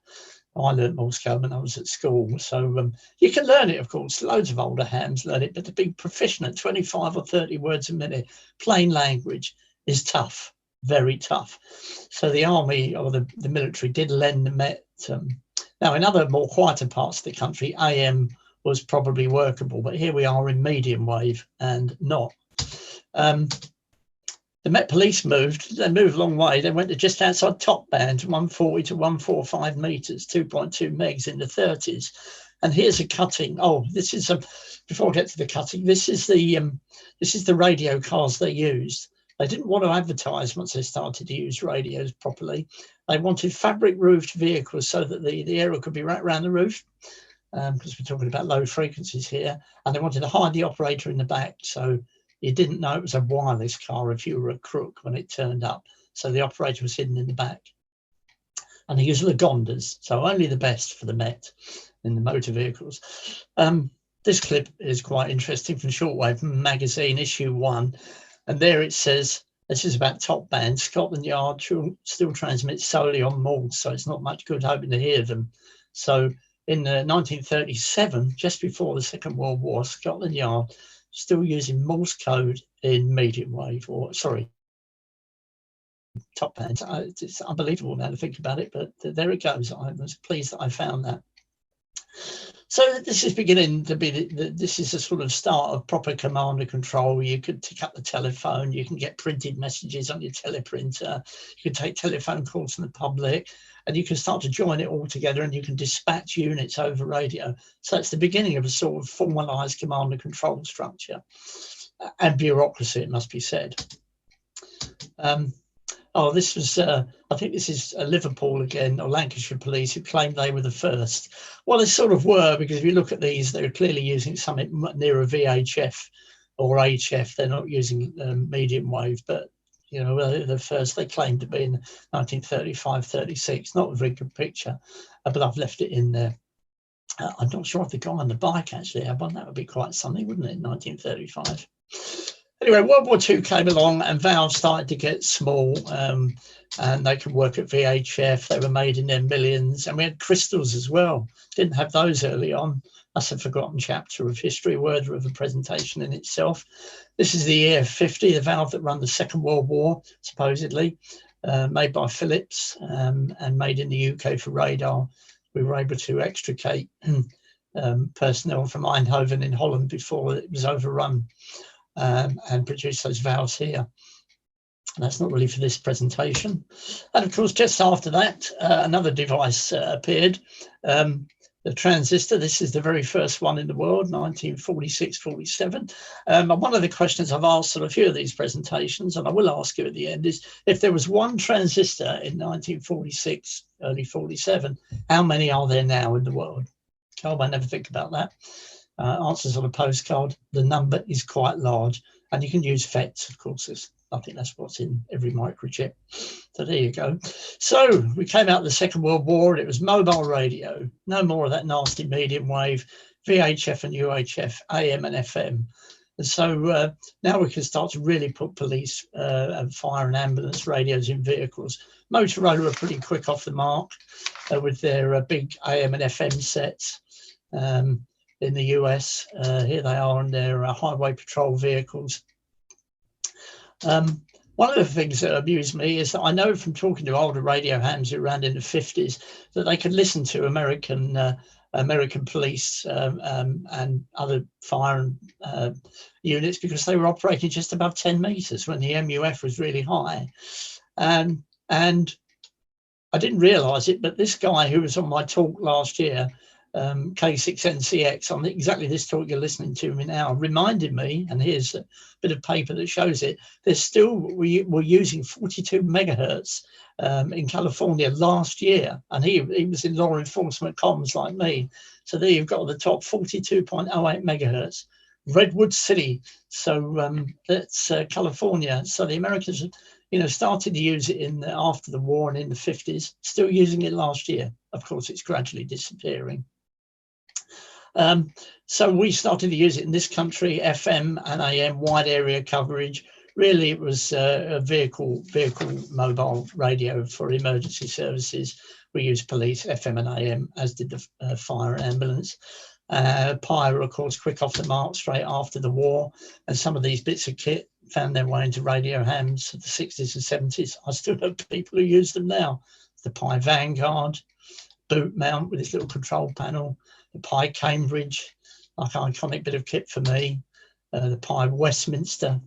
[SPEAKER 2] I learned Morse code when I was at school. So you can learn it, of course. Loads of older hams learn it, but to be proficient at 25 or 30 words a minute, plain language, is tough, very tough. So the army or the military did lend the Met. Now, in other more quieter parts of the country, AM was probably workable. But here we are in medium wave and not. The Met Police they moved a long way. They went to just outside top band, 140 to 145 meters, 2.2 megs in the 30s. And here's a cutting. Oh, this is before I get to the cutting, this is the radio cars they used. They didn't want to advertise once they started to use radios properly. They wanted fabric roofed vehicles so that the aerial could be right around the roof, because we're talking about low frequencies here. And they wanted to hide the operator in the back, so you didn't know it was a wireless car if you were a crook when it turned up. So the operator was hidden in the back. And they used Lagondas, so only the best for the Met in the motor vehicles. This clip is quite interesting from Shortwave Magazine, issue 1. And there it says, this is about top band. Scotland Yard still transmits solely on Morse, so it's not much good hoping to hear them. So in 1937, just before the Second World War, Scotland Yard still using Morse code in medium wave, or sorry, top band. It's unbelievable now to think about it, but there it goes. I was pleased that I found that. So this is beginning to be, this is a sort of start of proper command and control. You could pick up the telephone, you can get printed messages on your teleprinter, you can take telephone calls from the public, and you can start to join it all together, and you can dispatch units over radio. So it's the beginning of a sort of formalized command and control structure and bureaucracy, it must be said. Oh, this was, I think this is Liverpool again, or Lancashire Police, who claimed they were the first. Well, they sort of were, because if you look at these, they're clearly using something near a VHF or HF. They're not using medium wave, but, you know, the first they claimed to be in 1935, 36. Not a very good picture, but I've left it in there. I'm not sure if the guy on the bike actually had one. That would be quite something, wouldn't it, in 1935? Anyway, World War II came along and valves started to get small, and they could work at VHF. They were made in their millions, and we had crystals as well. Didn't have those early on. That's a forgotten chapter of history, worthy of a presentation in itself. This is the EF50, the valve that ran the Second World War, supposedly, made by Philips and made in the UK for radar. We were able to extricate personnel from Eindhoven in Holland before it was overrun. And produce those valves here. And that's not really for this presentation. And of course, just after that, another device appeared, the transistor. This is the very first one in the world, 1946-47. And one of the questions I've asked on a few of these presentations, and I will ask you at the end, is if there was one transistor in 1946, early 47, how many are there now in the world? Oh, I never think about that. Answers on a postcard. The number is quite large, and you can use FETs, of course. I think that's what's in every microchip. So there you go. So we came out of the Second World War, and it was mobile radio. No more of that nasty medium wave, VHF and UHF, AM and FM. And so now we can start to really put police and fire and ambulance radios in vehicles. Motorola are pretty quick off the mark with their big AM and FM sets. In the US, here they are on their highway patrol vehicles. One of the things that amused me is that I know from talking to older radio hams around in the 50s that they could listen to American police and other fire units because they were operating just above 10 meters when the MUF was really high. And I didn't realize it, but this guy who was on my talk last year, K6NCX, on exactly this talk you're listening to me now, reminded me, and here's a bit of paper that shows it, there's still, we were using 42 megahertz in California last year, and he was in law enforcement comms like me. So there you've got the top 42.08 megahertz. Redwood City, so that's California. So the Americans, you know, started to use it after the war and in the 50s, still using it last year. Of course, it's gradually disappearing. So we started to use it in this country, FM and AM, wide area coverage. Really, it was a vehicle mobile radio for emergency services. We used police, FM and AM, as did the fire and ambulance. Pyre, of course, quick off the mark straight after the war. And some of these bits of kit found their way into radio hams of the 60s and 70s. I still know people who use them now. The Pi Vanguard, boot mount with its little control panel, the Pi Cambridge, like an iconic bit of kit for me, the Pie of Westminster,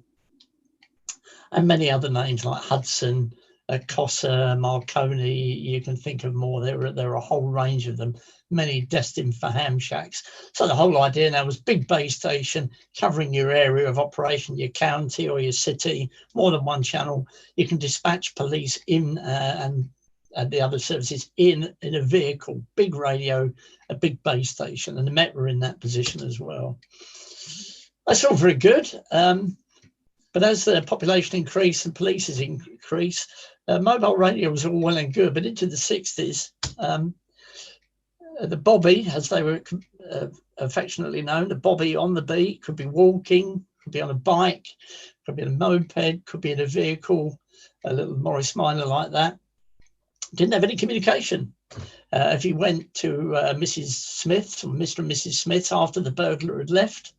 [SPEAKER 2] and many other names like Hudson, Cossa, Marconi. You can think of more. There are a whole range of them, many destined for ham shacks. So the whole idea now was big base station covering your area of operation, your county or your city, more than one channel. You can dispatch police in and the other services in a vehicle, big radio, a big base station, and the Met were in that position as well. That's all very good. But as the population increased and police increased, mobile radio was all well and good. But into the 60s, the Bobby, as they were affectionately known, the Bobby on the beat, could be walking, could be on a bike, could be on a moped, could be in a vehicle, a little Morris Minor like that. Didn't have any communication. If you went to Mrs. Smith's or Mr. and Mrs. Smith's after the burglar had left,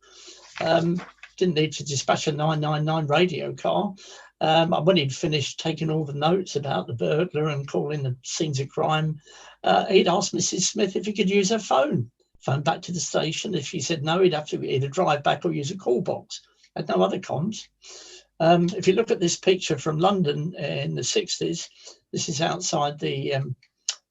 [SPEAKER 2] didn't need to dispatch a 999 radio car. When he'd finished taking all the notes about the burglar and calling the scenes of crime, he'd asked Mrs. Smith if he could use her phone back to the station. If she said no, he'd have to either drive back or use a call box. Had no other comms. If you look at this picture from London in the 60s, this is outside the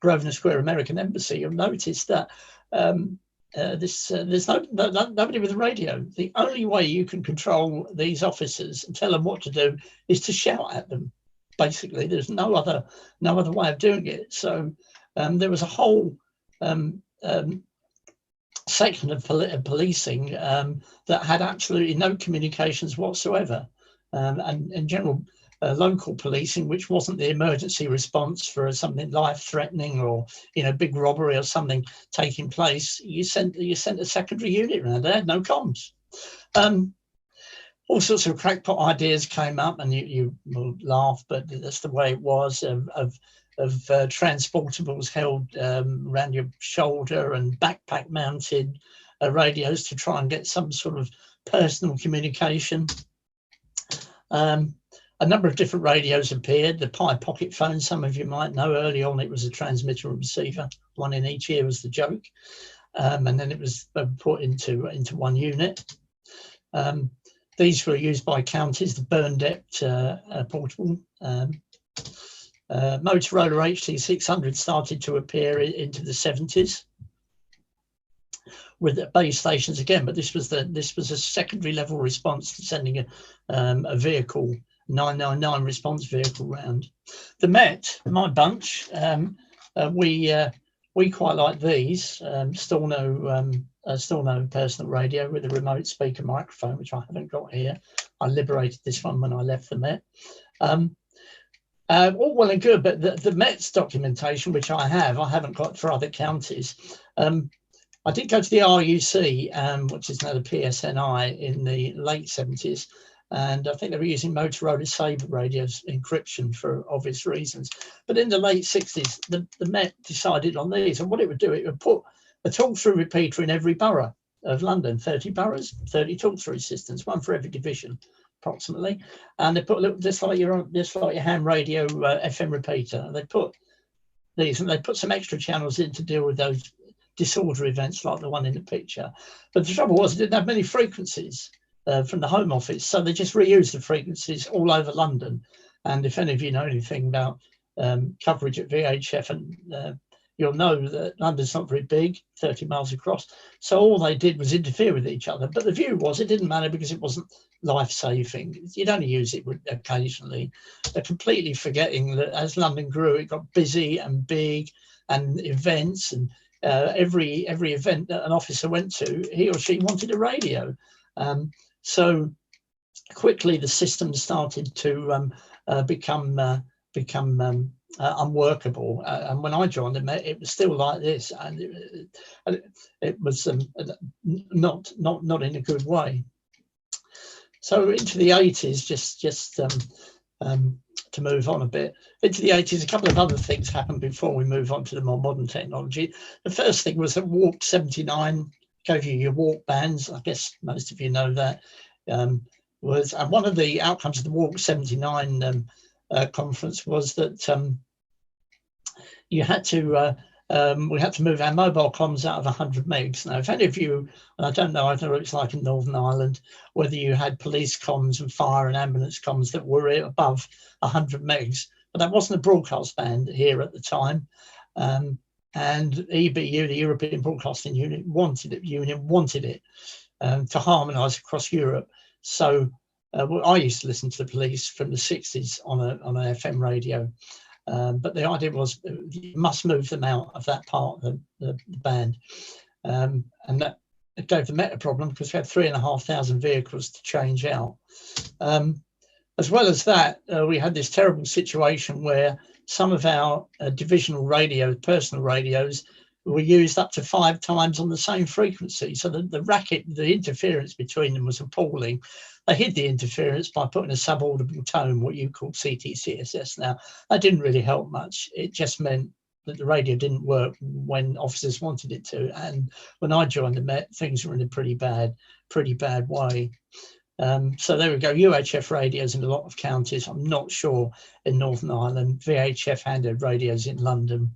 [SPEAKER 2] Grosvenor Square American Embassy, you'll notice that there's nobody with a radio. The only way you can control these officers and tell them what to do is to shout at them. Basically, there's no other way of doing it. So there was a whole section of policing that had absolutely no communications whatsoever, and in general. Local policing, which wasn't the emergency response for something life-threatening or big robbery or something taking place, you sent a secondary unit around. They had no comms. All sorts of crackpot ideas came up, and you will laugh, but that's the way it was. Of transportables held around your shoulder and backpack-mounted radios to try and get some sort of personal communication. A number of different radios appeared. The Pi pocket phone, some of you might know, early on it was a transmitter and receiver. One in each ear was the joke. And then it was put into one unit. These were used by counties, the Bernadette portable. Motorola HT600 started to appear into the 70s with the base stations again, but this was a secondary level response to sending a vehicle, 999 response vehicle round. The Met, my bunch, we quite like these. Still no personal radio with a remote speaker microphone, which I haven't got here. I liberated this one when I left the Met. All well and good, but the Met's documentation, which I haven't got for other counties. I did go to the RUC, which is now the PSNI, in the late 70s. And I think they were using Motorola Sabre radios encryption for obvious reasons. But in the late 60s, the Met decided on these. And what it would do, it would put a talk-through repeater in every borough of London, 30 boroughs, 30 talk-through systems, one for every division, approximately. And they put a little, just like your ham radio FM repeater. They put these, and they put some extra channels in to deal with those disorder events like the one in the picture. But the trouble was, it didn't have many frequencies from the Home Office, so they just reused the frequencies all over London. And if any of you know anything about coverage at VHF, and you'll know that London's not very big, 30 miles across, so all they did was interfere with each other. But the view was it didn't matter because it wasn't life-saving. You'd only use it occasionally. They're completely forgetting that as London grew, it got busy and big, and events, and every event that an officer went to, he or she wanted a radio. So quickly the system started to become unworkable. And when I joined them, it was still like this, and it was not in a good way. So into the 80s, just to move on a bit, into the 80s, a couple of other things happened before we move on to the more modern technology. The first thing was that Walk 79 gave you your walk bands. I guess most of you know that. And one of the outcomes of the Walk 79 conference was that you had to we had to move our mobile comms out of 100 megs. Now, if any of you, and I don't know what it's like in Northern Ireland, whether you had police comms and fire and ambulance comms that were above 100 megs, but that wasn't a broadcast band here at the time. And EBU, the European Broadcasting Union, wanted it to harmonise across Europe. So I used to listen to the police from the 60s on an FM radio. But the idea was you must move them out of that part of the band. And that it gave the Met a problem because we had 3,500 vehicles to change out. As well as that, we had this terrible situation where some of our divisional radios, personal radios, were used up to 5 times on the same frequency. So the racket, the interference between them was appalling. They hid the interference by putting a subaudible tone, what you call CTCSS now. That didn't really help much. It just meant that the radio didn't work when officers wanted it to. And when I joined the Met, things were in a pretty bad way. So there we go, UHF radios in a lot of counties. I'm not sure in Northern Ireland, VHF handheld radios in London,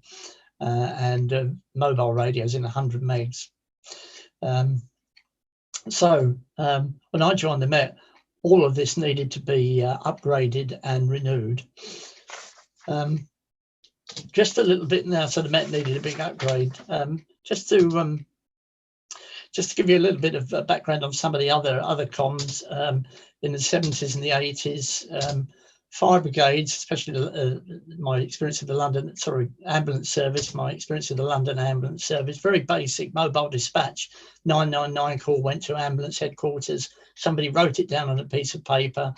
[SPEAKER 2] and mobile radios in 100 megs. So when I joined the Met, all of this needed to be upgraded and renewed. Just a little bit now, so the Met needed a big upgrade. Just to give you a little bit of background on some of the other comms in the 70s and the 80s. Fire brigades, especially my experience of the ambulance service, my experience of the London ambulance service, very basic mobile dispatch. 999 call went to ambulance headquarters. Somebody wrote it down on a piece of paper,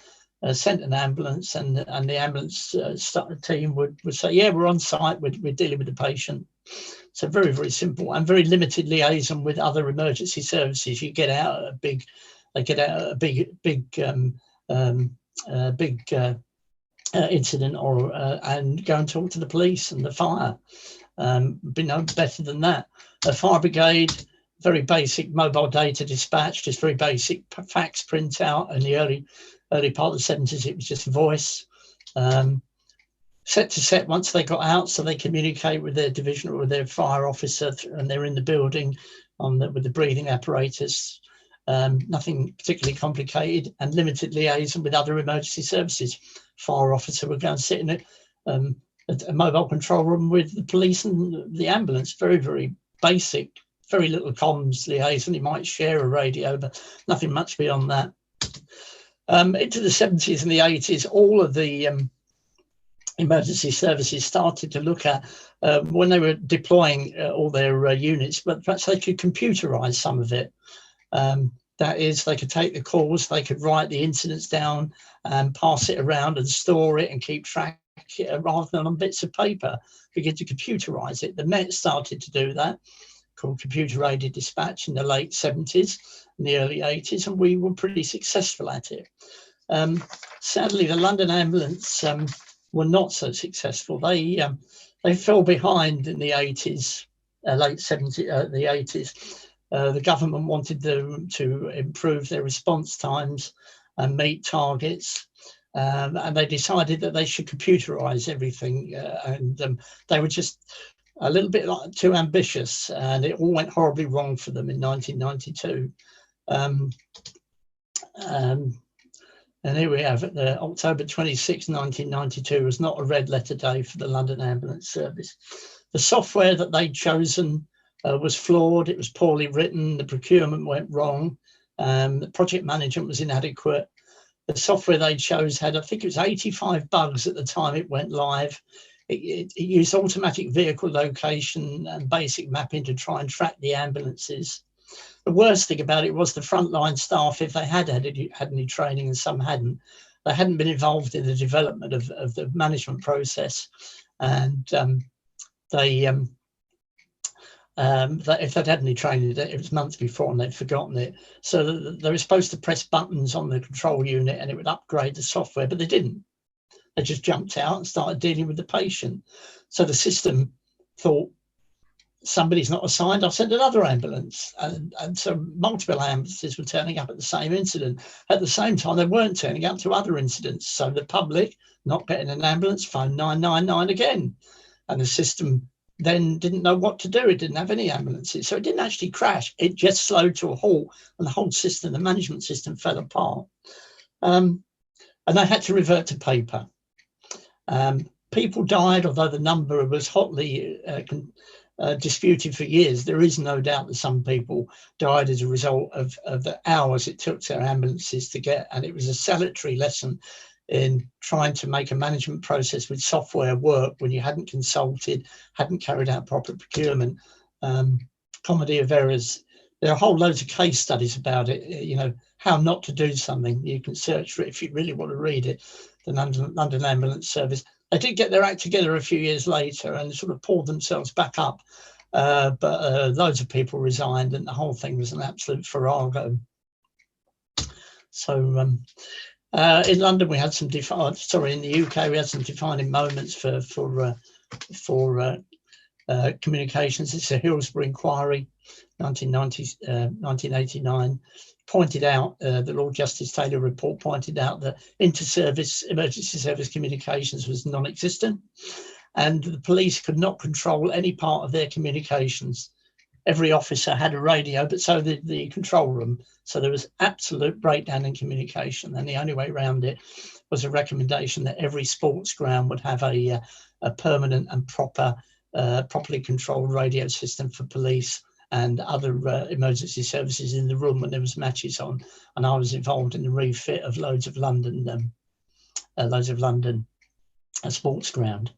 [SPEAKER 2] sent an ambulance, and the ambulance team would say, yeah, we're on site, we're dealing with the patient. So very, very simple and very limited liaison with other emergency services. You get out a big incident and go and talk to the police and the fire. Be no better than that. A fire brigade, very basic mobile data dispatch, just very basic fax printout. In the early part of the 70s, it was just voice. Set to set once they got out, so they communicate with their division or with their fire officer, and they're in the building with the breathing apparatus. Nothing particularly complicated, and limited liaison with other emergency services. Fire officer would go and sit in a mobile control room with the police and the ambulance. Very, very basic, very little comms liaison. He might share a radio, but nothing much beyond that. Into the 70s and the 80s, all of the emergency services started to look at when they were deploying all their units, but perhaps they could computerize some of it. That is, they could take the calls, they could write the incidents down and pass it around and store it and keep track rather than on bits of paper. Begin to computerize it. The Met started to do that, called computer-aided dispatch in the late 70s and the early 80s, and we were pretty successful at it. Sadly, the London ambulance were not so successful. They fell behind in the 80s, late 70s, the 80s. The government wanted them to improve their response times and meet targets, and they decided that they should computerize everything, and they were just a little bit too ambitious, and it all went horribly wrong for them in 1992. And here we have it. October 26, 1992 was not a red letter day for the London Ambulance Service. The software that they'd chosen was flawed. It was poorly written. The procurement went wrong. The project management was inadequate. The software they chose had, I think it was 85 bugs at the time it went live. It used automatic vehicle location and basic mapping to try and track the ambulances. The worst thing about it was the frontline staff, if they had any training, and some hadn't, they hadn't been involved in the development of the management process. And if they'd had any training, it was months before and they'd forgotten it. So they were supposed to press buttons on the control unit and it would upgrade the software, but they didn't. They just jumped out and started dealing with the patient. So the system thought, somebody's not assigned, I'll send another ambulance. And so multiple ambulances were turning up at the same incident. At the same time, they weren't turning up to other incidents. So the public, not getting an ambulance, phoned 999 again. And the system then didn't know what to do. It didn't have any ambulances. So it didn't actually crash. It just slowed to a halt, and the whole system, the management system, fell apart. And they had to revert to paper. People died, although the number was hotly disputed for years. There is no doubt that some people died as a result of the hours it took their ambulances to get. And it was a salutary lesson in trying to make a management process with software work when you hadn't consulted, hadn't carried out proper procurement. Comedy of errors. There are a whole loads of case studies about it, you know, how not to do something. You can search for it if you really want to read it. The London Ambulance Service. They did get their act together a few years later and sort of pulled themselves back up. But loads of people resigned, and the whole thing was an absolute farrago. So in London, we had some in the UK, we had some defining moments for communications. It's a Hillsborough inquiry, 1989, pointed out, the Lord Justice Taylor report pointed out that inter-service emergency service communications was non-existent, and the police could not control any part of their communications. Every officer had a radio, but so did the control room. So there was absolute breakdown in communication, and the only way around it was a recommendation that every sports ground would have a permanent and properly controlled radio system for police and other emergency services in the room when there was matches on. And I was involved in the refit of loads of London sports ground.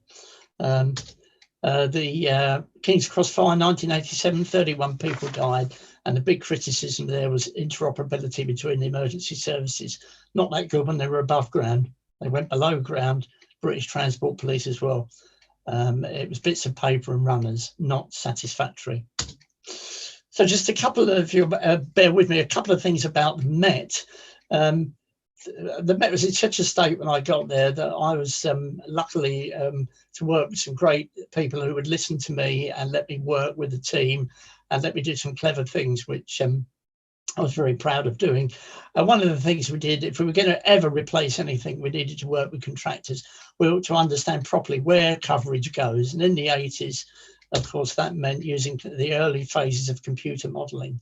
[SPEAKER 2] The King's Cross Fire, 1987, 31 people died, and the big criticism there was interoperability between the emergency services. Not that good when they were above ground. They went below ground, British Transport Police as well. It was bits of paper and runners, not satisfactory. So just a couple of, if you bear with me, a couple of things about the Met. The Met was in such a state when I got there that I was luckily to work with some great people who would listen to me and let me work with the team and let me do some clever things, which I was very proud of doing. One of the things we did, if we were going to ever replace anything, we needed to work with contractors. We ought to understand properly where coverage goes. And in the 80s, of course, that meant using the early phases of computer modelling.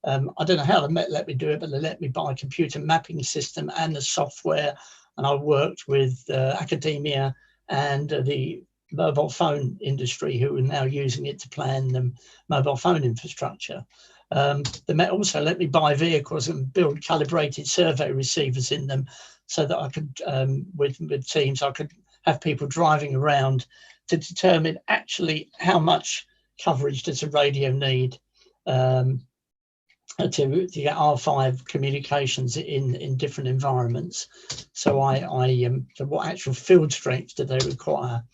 [SPEAKER 2] I don't know how the Met let me do it, but they let me buy a computer mapping system and the software. And I worked with academia and the mobile phone industry, who are now using it to plan mobile phone infrastructure. The Met also let me buy vehicles and build calibrated survey receivers in them, so that I could, with teams, I could have people driving around to determine actually how much coverage does a radio need to get R5 communications in different environments. So so what actual field strength do they require?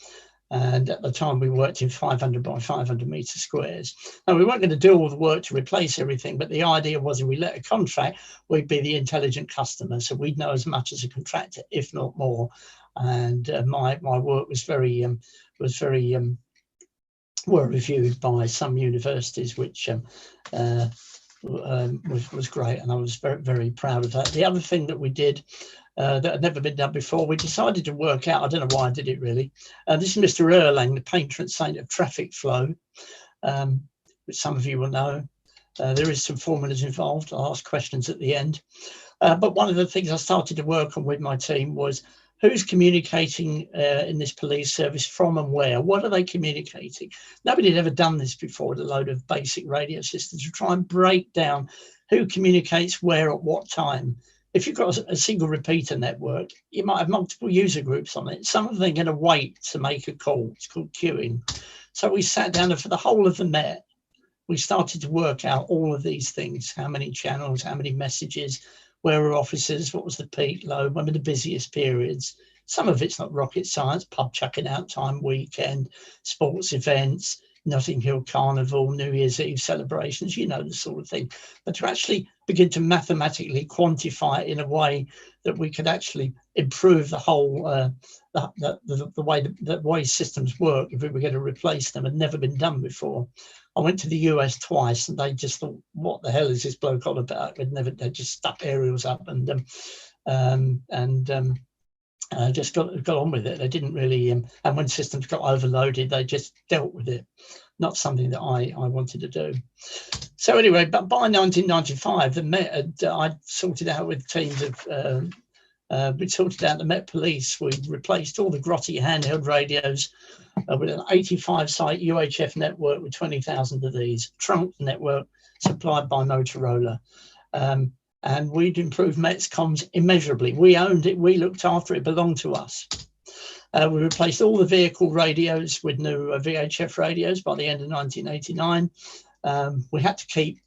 [SPEAKER 2] And at the time we worked in 500 by 500 meter squares. Now we weren't going to do all the work to replace everything, but the idea was if we let a contract, we'd be the intelligent customer. So we'd know as much as a contractor, if not more. And my work was very well reviewed by some universities, which was great, and I was very, very proud of that. The other thing that we did that had never been done before, we decided to work out, I don't know why I did it really. This is Mr. Erlang, the patron saint of traffic flow, which some of you will know. There is some formulas involved. I'll ask questions at the end. But one of the things I started to work on with my team was who's communicating in this police service from and where? What are they communicating? Nobody had ever done this before with a load of basic radio systems to try and break down who communicates where at what time. If you've got a single repeater network, you might have multiple user groups on it. Some of them are going to wait to make a call. It's called queuing. So we sat down, and for the whole of the Met, we started to work out all of these things: how many channels, how many messages, where were officers, what was the peak, low, when were the busiest periods. Some of it's not rocket science: pub chucking out time, weekend, sports events, Notting Hill Carnival, New Year's Eve celebrations, you know, the sort of thing. But to actually begin to mathematically quantify it in a way that we could actually improve the whole, the way systems work, if we were going to replace them, had never been done before. I went to the US twice, and they just thought, what the hell is this bloke on about? They just stuck aerials up, and just got on with it. They didn't really, and when systems got overloaded, they just dealt with it. Not something that I wanted to do. So anyway, but by 1995, the Met, I sorted out with teams of, we sorted out the Met Police. We replaced all the grotty handheld radios with an 85-site UHF network with 20,000 of these, trunk network supplied by Motorola. And we'd improved Met's comms immeasurably. We owned it, we looked after it, it belonged to us. We replaced all the vehicle radios with new VHF radios by the end of 1989. We had to keep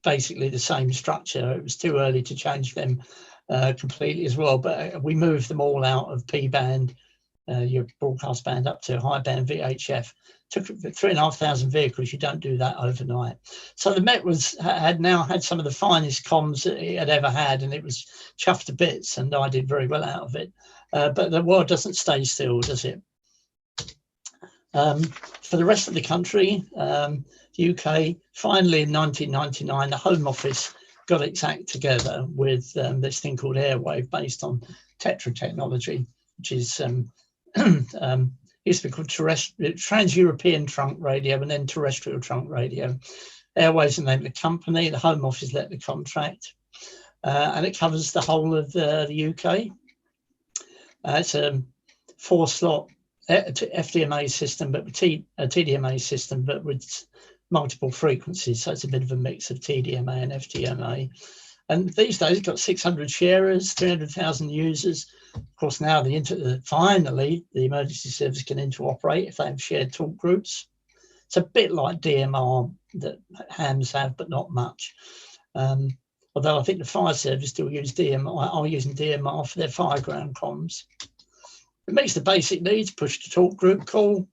[SPEAKER 2] basically the same structure. It was too early to change them completely as well, but we moved them all out of P-band, your broadcast band, up to high band VHF. Took 3,500 vehicles. You don't do that overnight. So the Met had now had some of the finest comms that it had ever had, and it was chuffed to bits, and I did very well out of it. But the world doesn't stay still, does it? For the rest of the country, UK, finally in 1999, the Home Office got its act together with this thing called Airwave, based on Tetra technology, which is used to be called Trans-European Trunk Radio and then Terrestrial Trunk Radio. Airwave's the name of the company. The Home Office let the contract, and it covers the whole of the UK. It's a 4-slot FDMA system, but with TDMA system, but with multiple frequencies. So it's a bit of a mix of TDMA and FDMA. And these days, it's got 600 sharers, 300,000 users. Of course, now finally, the emergency service can interoperate if they have shared talk groups. It's a bit like DMR that hams have, but not much. Although I think the fire service still use DMR, are using DMR for their fireground comms. It meets the basic needs: push to talk group call.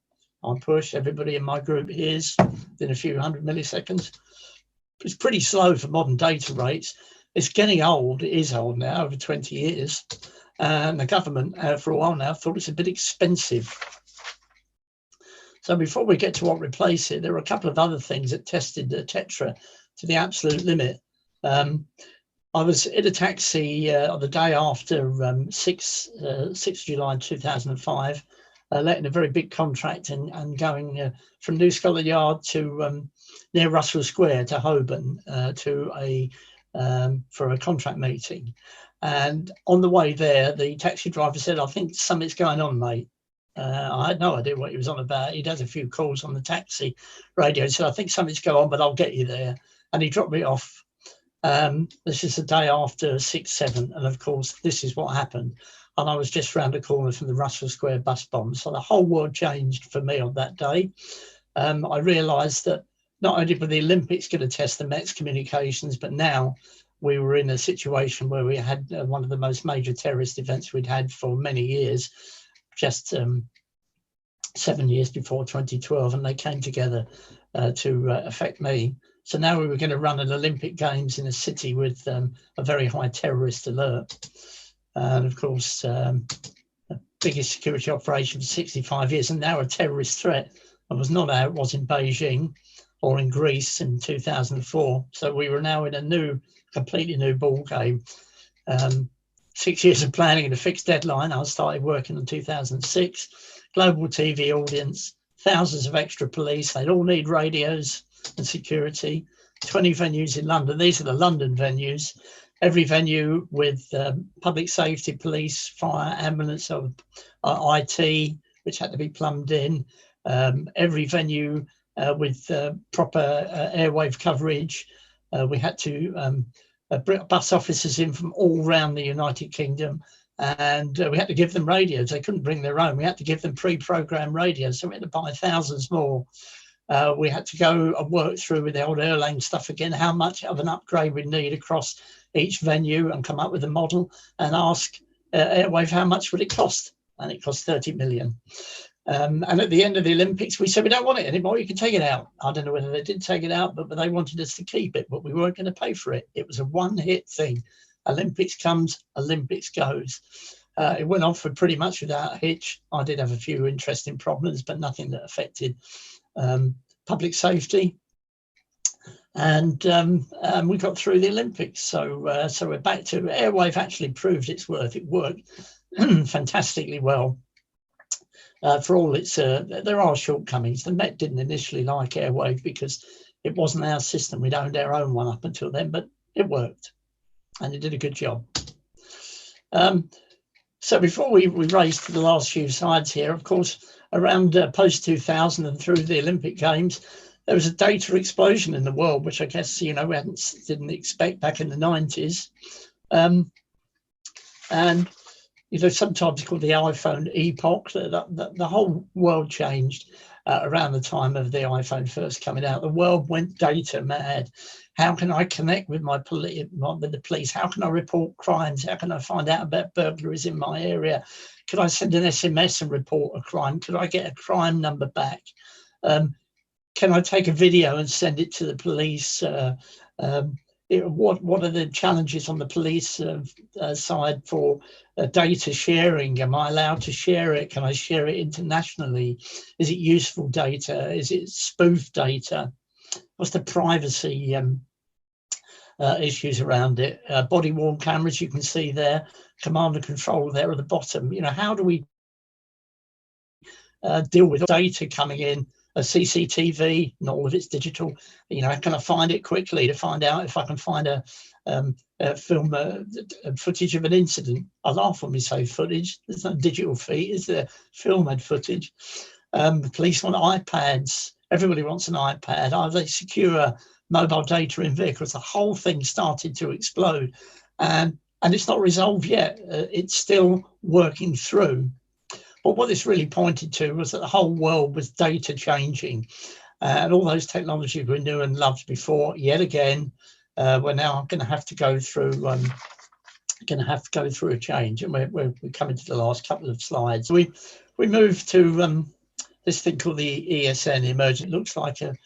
[SPEAKER 2] I push, everybody in my group hears within a few hundred milliseconds. It's pretty slow for modern data rates. It's getting old. It is old now, over 20 years. And the government, for a while now, thought it's a bit expensive. So before we get to what replace it, there were a couple of other things that tested the Tetra to the absolute limit. I was in a taxi on the day after 6 July 2005, letting a very big contract and going from New Scotland Yard to near Russell Square to Holborn for a contract meeting. And on the way there, the taxi driver said, "I think something's going on, mate." I had no idea what he was on about. He does a few calls on the taxi radio. He said, "I think something's going on, but I'll get you there." And he dropped me off. This is the day after 6/7. And of course, this is what happened. And I was just round the corner from the Russell Square bus bomb. So the whole world changed for me on that day. I realised that not only were the Olympics going to test the Met's communications, but now we were in a situation where we had one of the most major terrorist events we'd had for many years, just 7 years before 2012, and they came together to affect me. So now we were going to run an Olympic Games in a city with a very high terrorist alert. And of course, the biggest security operation for 65 years, and now a terrorist threat. I was not how it was in Beijing or in Greece in 2004. So we were now in a completely new ball game. 6 years of planning and a fixed deadline. I started working in 2006. Global TV audience, thousands of extra police. They'd all need radios and security. 20 venues in London. These are the London venues. Every venue with public safety, police, fire, ambulance, or IT, which had to be plumbed in. Every venue with proper airwave coverage. We had to bus officers in from all around the United Kingdom, and we had to give them radios. They couldn't bring their own. We had to give them pre-programmed radios, so we had to buy thousands more. We had to go and work through with the old Erlang stuff again, how much of an upgrade we'd need across each venue, and come up with a model and ask Airwave how much would it cost, and it cost 30 million. And at the end of the Olympics, we said, "We don't want it anymore, you can take it out." I don't know whether they did take it out, but they wanted us to keep it, but we weren't going to pay for it. It was a one-hit thing. Olympics comes, Olympics goes. It went on for pretty much without a hitch. I did have a few interesting problems, but nothing that affected public safety. And we got through the Olympics. So we're back to Airwave. Actually proved its worth. It worked. fantastically well. For all its, there are shortcomings. The Met didn't initially like Airwave because it wasn't our system. We'd owned our own one up until then, but it worked and it did a good job. So before we race to the last few slides here, of course, around post 2000 and through the Olympic Games, there was a data explosion in the world, which I guess, we didn't expect back in the 90s. And sometimes called the iPhone epoch. The whole world changed around the time of the iPhone first coming out. The world went data mad. How can I connect with with the police? How can I report crimes? How can I find out about burglaries in my area? Could I send an SMS and report a crime? Could I get a crime number back? Can I take a video and send it to the police? What are the challenges on the police side for data sharing? Am I allowed to share it? Can I share it internationally? Is it useful data? Is it spoof data? What's the privacy issues around it? Body worn cameras, you can see there, command and control there at the bottom. How do we deal with data coming in? A CCTV, not all of it's digital. Can I find it quickly to find out if I can find a film footage of an incident? I laugh when we say footage. There's no digital feed, is there? Film and footage. The police want iPads. Everybody wants an iPad. Are they secure mobile data in vehicles? The whole thing started to explode, and it's not resolved yet. It's still working through. But what this really pointed to was that the whole world was data changing, and all those technologies we knew and loved before, yet again, we're now going to have to go through. A change, and we're coming to the last couple of slides. We moved to this thing called the ESN, Emergent. It looks like an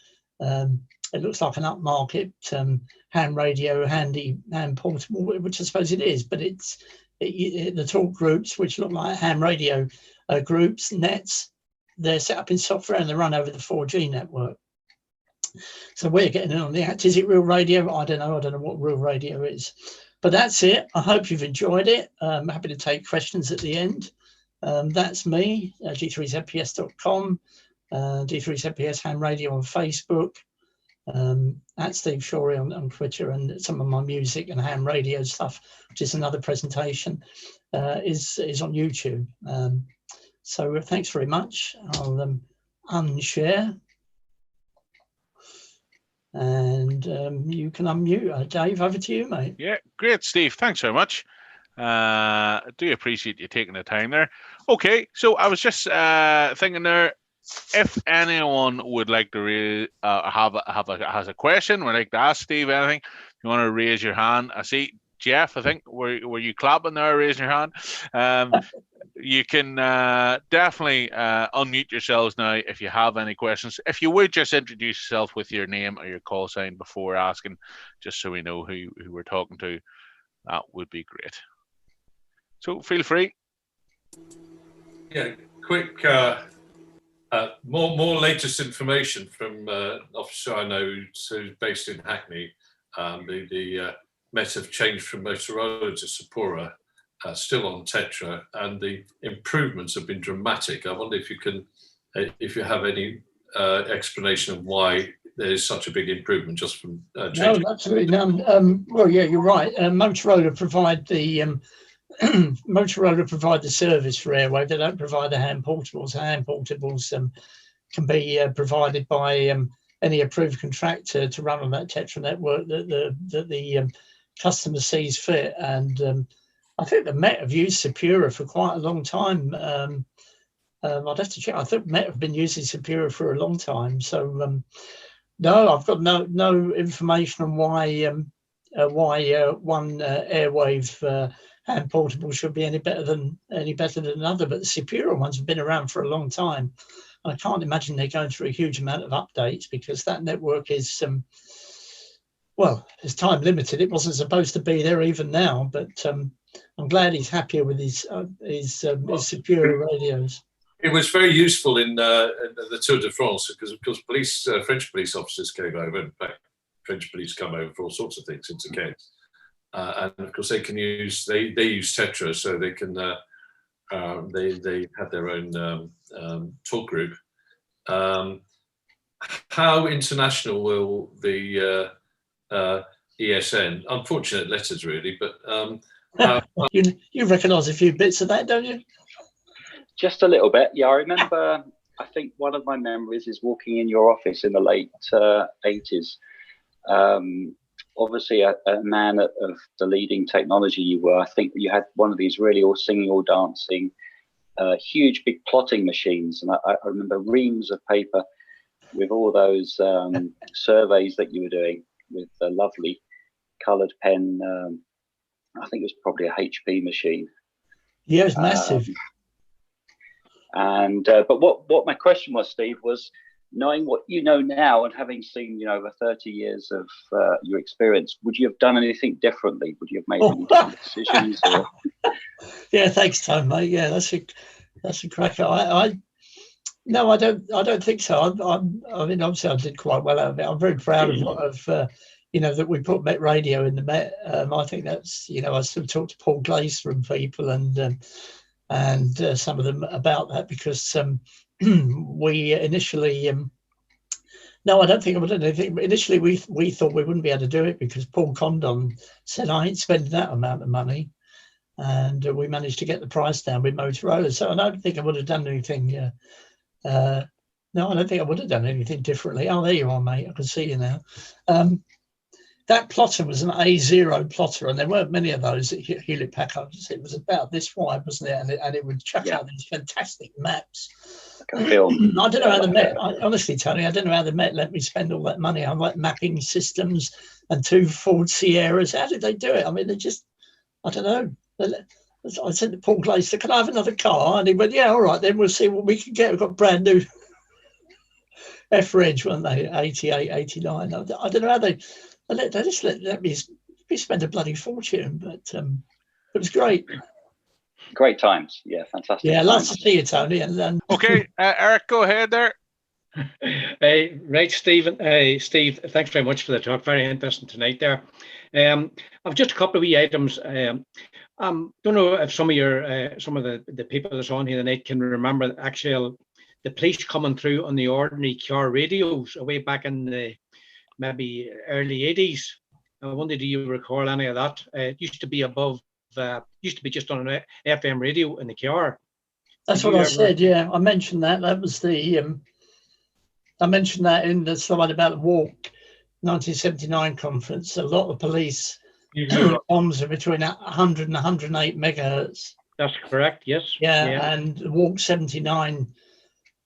[SPEAKER 2] upmarket ham radio, hand portable, which I suppose it is, but the talk groups, which look like ham radio groups, nets, they're set up in software and they run over the 4G network. So we're getting in on the act. Is it real radio? I don't know what real radio is. But that's it. I hope you've enjoyed it. I'm happy to take questions at the end. That's me, G3ZPS.com, G3ZPS Ham Radio on Facebook, at Steve Shorely on Twitter, and some of my music and ham radio stuff, which is another presentation, is on YouTube. So thanks very much. I'll unshare. And you can unmute. Dave, over to you, mate.
[SPEAKER 1] Yeah, great, Steve. Thanks very much. I do appreciate you taking the time there. Okay, so I was just thinking there, if anyone would like to has a question, would like to ask Steve anything, if you want to raise your hand. I see Jeff, I think, were you clapping there, raising your hand? You can definitely unmute yourselves now if you have any questions. If you would just introduce yourself with your name or your call sign before asking, just so we know who we're talking to, that would be great. So feel free.
[SPEAKER 3] Yeah, quick, more latest information from an officer I know who's based in Hackney. The Met have changed from Motorola to Sapura, still on Tetra, and the improvements have been dramatic. I wonder if you have any explanation of why there is such a big improvement just from changing.
[SPEAKER 2] No, absolutely none. Well, yeah, you're right. Motorola provide the service for Airwave. They don't provide the hand portables. Hand portables can be provided by any approved contractor to run on that Tetra network that the customer sees fit. And I think the Met have used Sapura for quite a long time. I'd have to check. I think Met have been using Sapura for a long time. So no, I've got no information on why one Airwave hand portable should be any better than another. But the Sapura ones have been around for a long time. I can't imagine they're going through a huge amount of updates because that network is it's time limited. It wasn't supposed to be there even now, but I'm glad he's happier with his Sapura radios.
[SPEAKER 3] It was very useful in the Tour de France because, of course, French police officers came over. In fact, French police come over for all sorts of things into Kent, and of course they use Tetra, so they can They had their own talk group. How international will the ESN? Unfortunate letters, really, but
[SPEAKER 2] you recognise a few bits of that, don't you?
[SPEAKER 4] Just a little bit, yeah. I remember. I think one of my memories is walking in your office in the late 80s. Obviously, a man of the leading technology you were. I think you had one of these really all singing, all dancing, huge, big plotting machines. And I remember reams of paper with all those surveys that you were doing with a lovely coloured pen. I think it was probably a HP machine.
[SPEAKER 2] Yeah, it was massive.
[SPEAKER 4] But what my question was, Steve, was knowing what you know now and having seen, over 30 years of your experience, would you have done anything differently? Would you have made any different decisions? Or?
[SPEAKER 2] Yeah, thanks, Tom, mate. Yeah, that's a cracker. No, I don't think so. I mean, obviously, I did quite well out of it. I'm very proud of that we put Met Radio in the Met. I think that's, I still talk to Paul Glaser and people and some of them about that, because we initially no, I don't think I would have done anything. Initially, we thought we wouldn't be able to do it because Paul Condon said, I ain't spending that amount of money. And we managed to get the price down with Motorola. So I don't think I would have done anything. No, I don't think I would have done anything differently. Oh, there you are, mate. I can see you now. That plotter was an A0 plotter, and there weren't many of those at Hewlett Packard. It was about this wide, wasn't it? And it would chuck out these fantastic maps.
[SPEAKER 4] Like a film.
[SPEAKER 2] I don't know how the Met, honestly, Tony, I don't know how the Met let me spend all that money on like mapping systems and 2 Ford Sierras. How did they do it? I mean, they just, I don't know. I said to Paul Glaser, can I have another car? And he went, yeah, all right, then we'll see what we can get. We've got brand new F-Reg, weren't they? 88, 89. I don't know how they just let me spend a bloody fortune, but it was great.
[SPEAKER 4] Great times. Yeah, fantastic.
[SPEAKER 2] Yeah, nice to see you, Tony. And
[SPEAKER 1] Okay, Eric, go ahead there.
[SPEAKER 5] Right, Stephen. Steve, thanks very much for the talk. Very interesting tonight there. I've just a couple of wee items. Don't know if some of the people that's on here tonight can remember the police coming through on the ordinary car radios way back in the maybe early 80s. I wonder, do you recall any of that? It used to be used to be just on an FM radio in the car.
[SPEAKER 2] That's what I said, yeah. I mentioned that. That was I mentioned that in the slide about the Walk 1979 conference. A lot of police bombs are between 100 and 108 megahertz.
[SPEAKER 5] That's correct, yes.
[SPEAKER 2] Yeah. And the Walk 79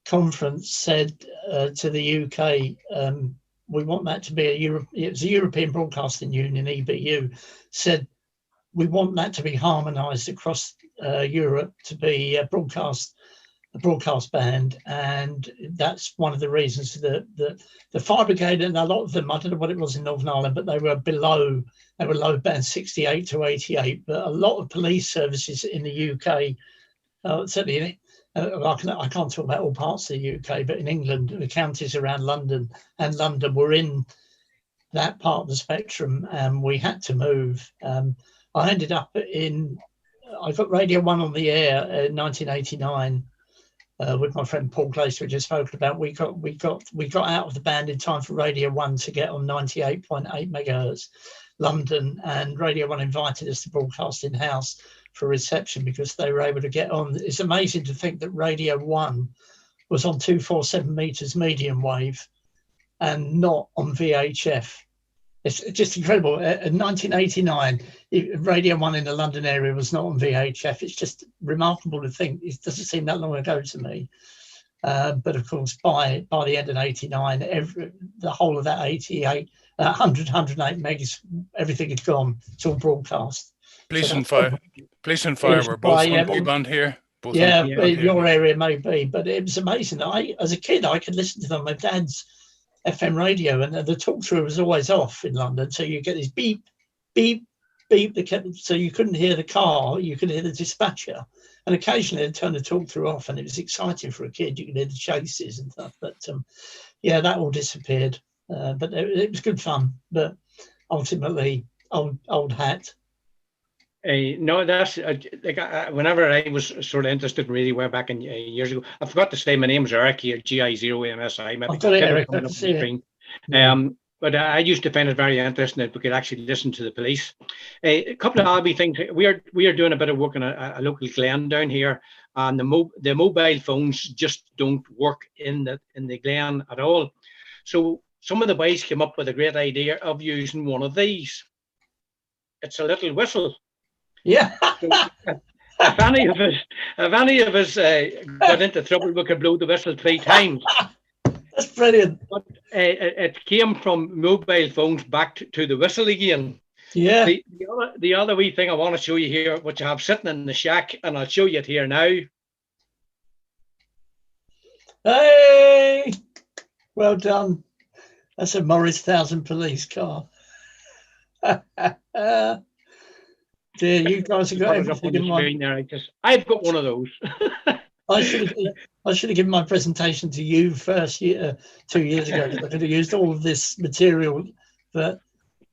[SPEAKER 2] conference said to the UK, we want that to be it was the European Broadcasting Union, EBU, said we want that to be harmonised across Europe to be a broadcast band, and that's one of the reasons that the Fire Brigade, and a lot of them, I don't know what it was in Northern Ireland, but they were low band 68 to 88, but a lot of police services in the UK, certainly I can't talk about all parts of the UK, but in England, the counties around London and London were in that part of the spectrum, and we had to move. I ended up I got Radio 1 on the air in 1989 with my friend Paul Glaser, we just spoken about. We got out of the band in time for Radio 1 to get on 98.8 megahertz London, and Radio 1 invited us to broadcast in-house for reception because they were able to get on. It's amazing to think that Radio 1 was on 247 meters medium wave and not on VHF. It's just incredible. In 1989, Radio 1 in the London area was not on VHF. It's just remarkable to think. It doesn't seem that long ago to me. But of course, by the end of 89, the whole of that 88, 100, 108 megas, everything had gone. It's all broadcast.
[SPEAKER 6] Police and fire were both on B-band here.
[SPEAKER 2] Your area may be, but it was amazing. As a kid, I could listen to them on my dad's FM radio, and the talk-through was always off in London. So you get this beep, beep, beep. So you couldn't hear the car, you could hear the dispatcher. And occasionally they'd turn the talk-through off, and it was exciting for a kid. You could hear the chases and stuff. But that all disappeared. But it was good fun. But ultimately, old hat.
[SPEAKER 5] No, that's like whenever I was sort of interested, really way back in years ago. I forgot to say my name's Eric here, GI0AMSI. Maybe
[SPEAKER 2] I've got it, Eric.
[SPEAKER 5] coming up on the screen.
[SPEAKER 2] Yeah.
[SPEAKER 5] But I used to find it very interesting that we could actually listen to the police. A couple of hobby things. We are doing a bit of work in a local glen down here, and the mobile phones just don't work in the glen at all. So some of the boys came up with a great idea of using one of these. It's a little whistle.
[SPEAKER 2] Yeah.
[SPEAKER 5] If any of us got into trouble, we could blow the whistle 3 times.
[SPEAKER 2] That's brilliant.
[SPEAKER 5] But it came from mobile phones back to the whistle again.
[SPEAKER 2] Yeah.
[SPEAKER 5] The other wee thing I want to show you here, which I have sitting in the shack, and I'll show you it here now.
[SPEAKER 2] Hey, well done. That's a Morris 1000 police car. Dear, you guys have got everything in one.
[SPEAKER 5] There. I've got one of those.
[SPEAKER 2] I should have given my presentation to you first 2 years ago. I could have used all of this material, but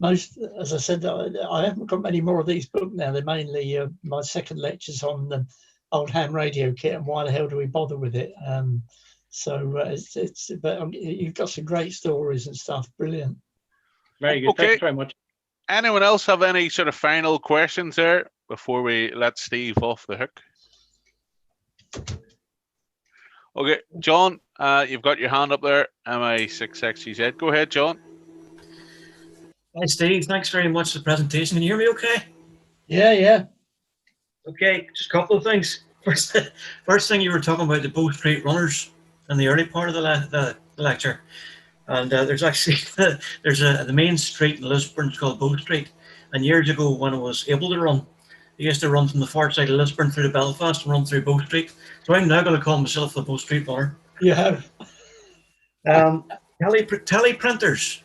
[SPEAKER 2] as I said, I haven't got many more of these books now. They're mainly my second lectures on the old ham radio kit and why the hell do we bother with it. But you've got some great stories and stuff. Brilliant.
[SPEAKER 5] Very good. Okay. Thanks very much.
[SPEAKER 1] Anyone else have any sort of final questions there before we let Steve off the hook? Okay, John, you've got your hand up there. MI6XGZ. Go ahead, John.
[SPEAKER 7] Hi, Steve. Thanks very much for the presentation. Can you hear me okay?
[SPEAKER 2] Yeah.
[SPEAKER 7] Okay, just a couple of things. First thing, you were talking about the Bow Street runners in the early part of the lecture. And there's actually, the main street in Lisburn is called Bow Street. And years ago, when I was able to run, I used to run from the far side of Lisburn through to Belfast and run through Bow Street. So I'm now going to call myself the Bow Street runner.
[SPEAKER 2] You have.
[SPEAKER 7] Teleprinters.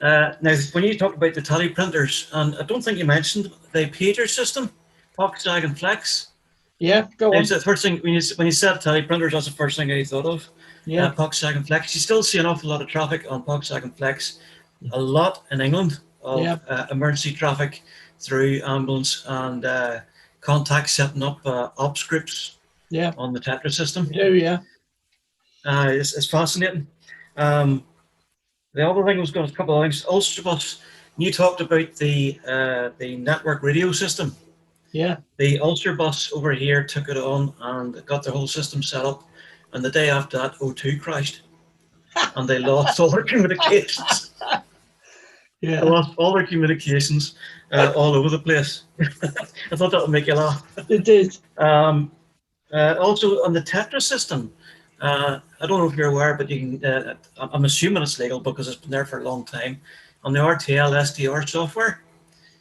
[SPEAKER 7] Now, when you talked about the teleprinters, and I don't think you mentioned the pager system, POC, and Flex.
[SPEAKER 2] Yeah, go on.
[SPEAKER 7] The first thing when you said teleprinters, that's the first thing I thought of.
[SPEAKER 2] Yeah,
[SPEAKER 7] POC, and Flex. You still see an awful lot of traffic on POC, and Flex. A lot in England of emergency traffic through ambulance and contact setting up ops groups.
[SPEAKER 2] Yeah.
[SPEAKER 7] On the Tetra system.
[SPEAKER 2] Yeah.
[SPEAKER 7] It's fascinating. The other thing was going a couple of things. Ulsterbus, you talked about the network radio system.
[SPEAKER 2] Yeah.
[SPEAKER 7] The Ulsterbus over here took it on and got the whole system set up. And the day after that, O2 crashed, and they lost all their communications.
[SPEAKER 2] Yeah.
[SPEAKER 7] They lost all their communications all over the place. I thought that would make you laugh.
[SPEAKER 2] It did.
[SPEAKER 7] Also on the Tetra system, I don't know if you're aware, but you can. I'm assuming it's legal because it's been there for a long time. On the RTL SDR software,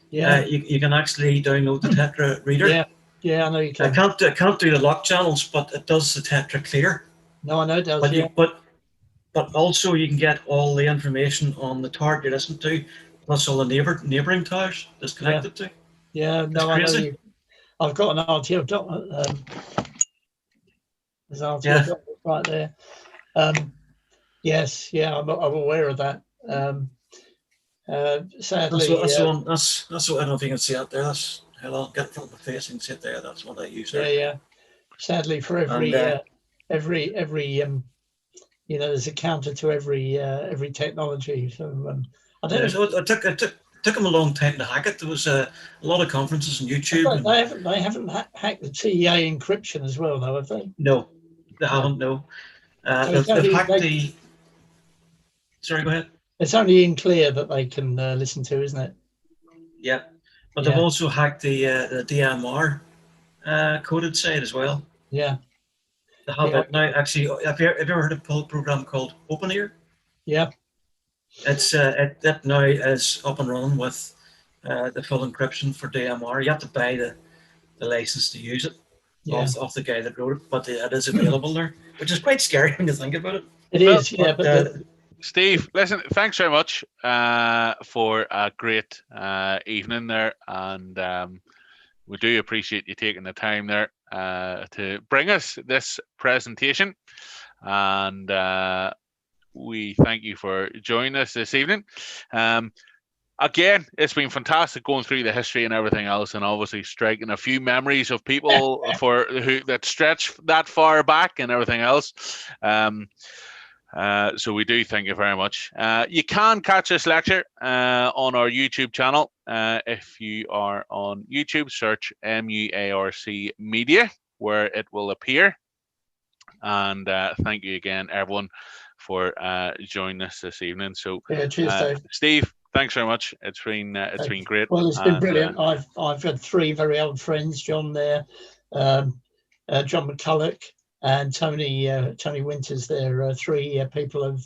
[SPEAKER 7] you can actually download the Tetra reader.
[SPEAKER 2] Yeah, I know you can.
[SPEAKER 7] I can't do the lock channels, but it does the Tetra clear.
[SPEAKER 2] No, I know it does.
[SPEAKER 7] But also you can get all the information on the tower you listen to, plus all the neighbouring towers that's connected to.
[SPEAKER 2] Yeah, no, I know you. I've got an RTL dot. There's an RTL dot right there. Yes, I'm aware of that. Sadly,
[SPEAKER 7] that's what I don't know if you can see out there. That's I'll get from the face and sit there. That's what I use.
[SPEAKER 2] Yeah. Sadly, for every there's a counter to every technology. So I don't know.
[SPEAKER 7] So it took them a long time to hack it. There was a lot of conferences on YouTube.
[SPEAKER 2] They haven't hacked the TEA encryption as well, though, have they?
[SPEAKER 7] No, they haven't. No. They've hacked the. Sorry, go ahead.
[SPEAKER 2] It's only in clear that they can listen to, isn't it?
[SPEAKER 7] Yeah. But they've also hacked the DMR coded side as well.
[SPEAKER 2] Yeah.
[SPEAKER 7] They have it now. Actually, have you ever heard of a program called OpenEar?
[SPEAKER 2] Yeah.
[SPEAKER 7] It's that now is up and running with the full encryption for DMR. You have to buy the license to use it off the guy that wrote it, but it is available there, which is quite scary when you think about it.
[SPEAKER 2] It is, but
[SPEAKER 1] Steve, listen, thanks very much for a great evening there, and we do appreciate you taking the time there to bring us this presentation, and we thank you for joining us this evening. again, it's been fantastic going through the history and everything else, and obviously striking a few memories of people that stretch that far back and everything else. So we do thank you very much. You can catch this lecture on our YouTube channel. If you are on YouTube, search MUARC Media, where it will appear. And thank you again, everyone, for joining us this evening. So,
[SPEAKER 2] cheers, Dave.
[SPEAKER 1] Steve, thanks very much. It's been great.
[SPEAKER 2] Well, it's been brilliant. I've had 3 very old friends, John there, John McCulloch, and Tony Winters. They're 3 people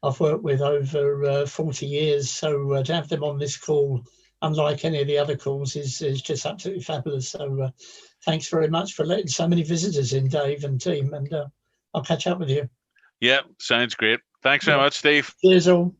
[SPEAKER 2] I've worked with over 40 years. So to have them on this call, unlike any of the other calls, is just absolutely fabulous. So thanks very much for letting so many visitors in, Dave and team. And I'll catch up with you.
[SPEAKER 1] Yeah, sounds great. Thanks very much, Steve.
[SPEAKER 2] Cheers all.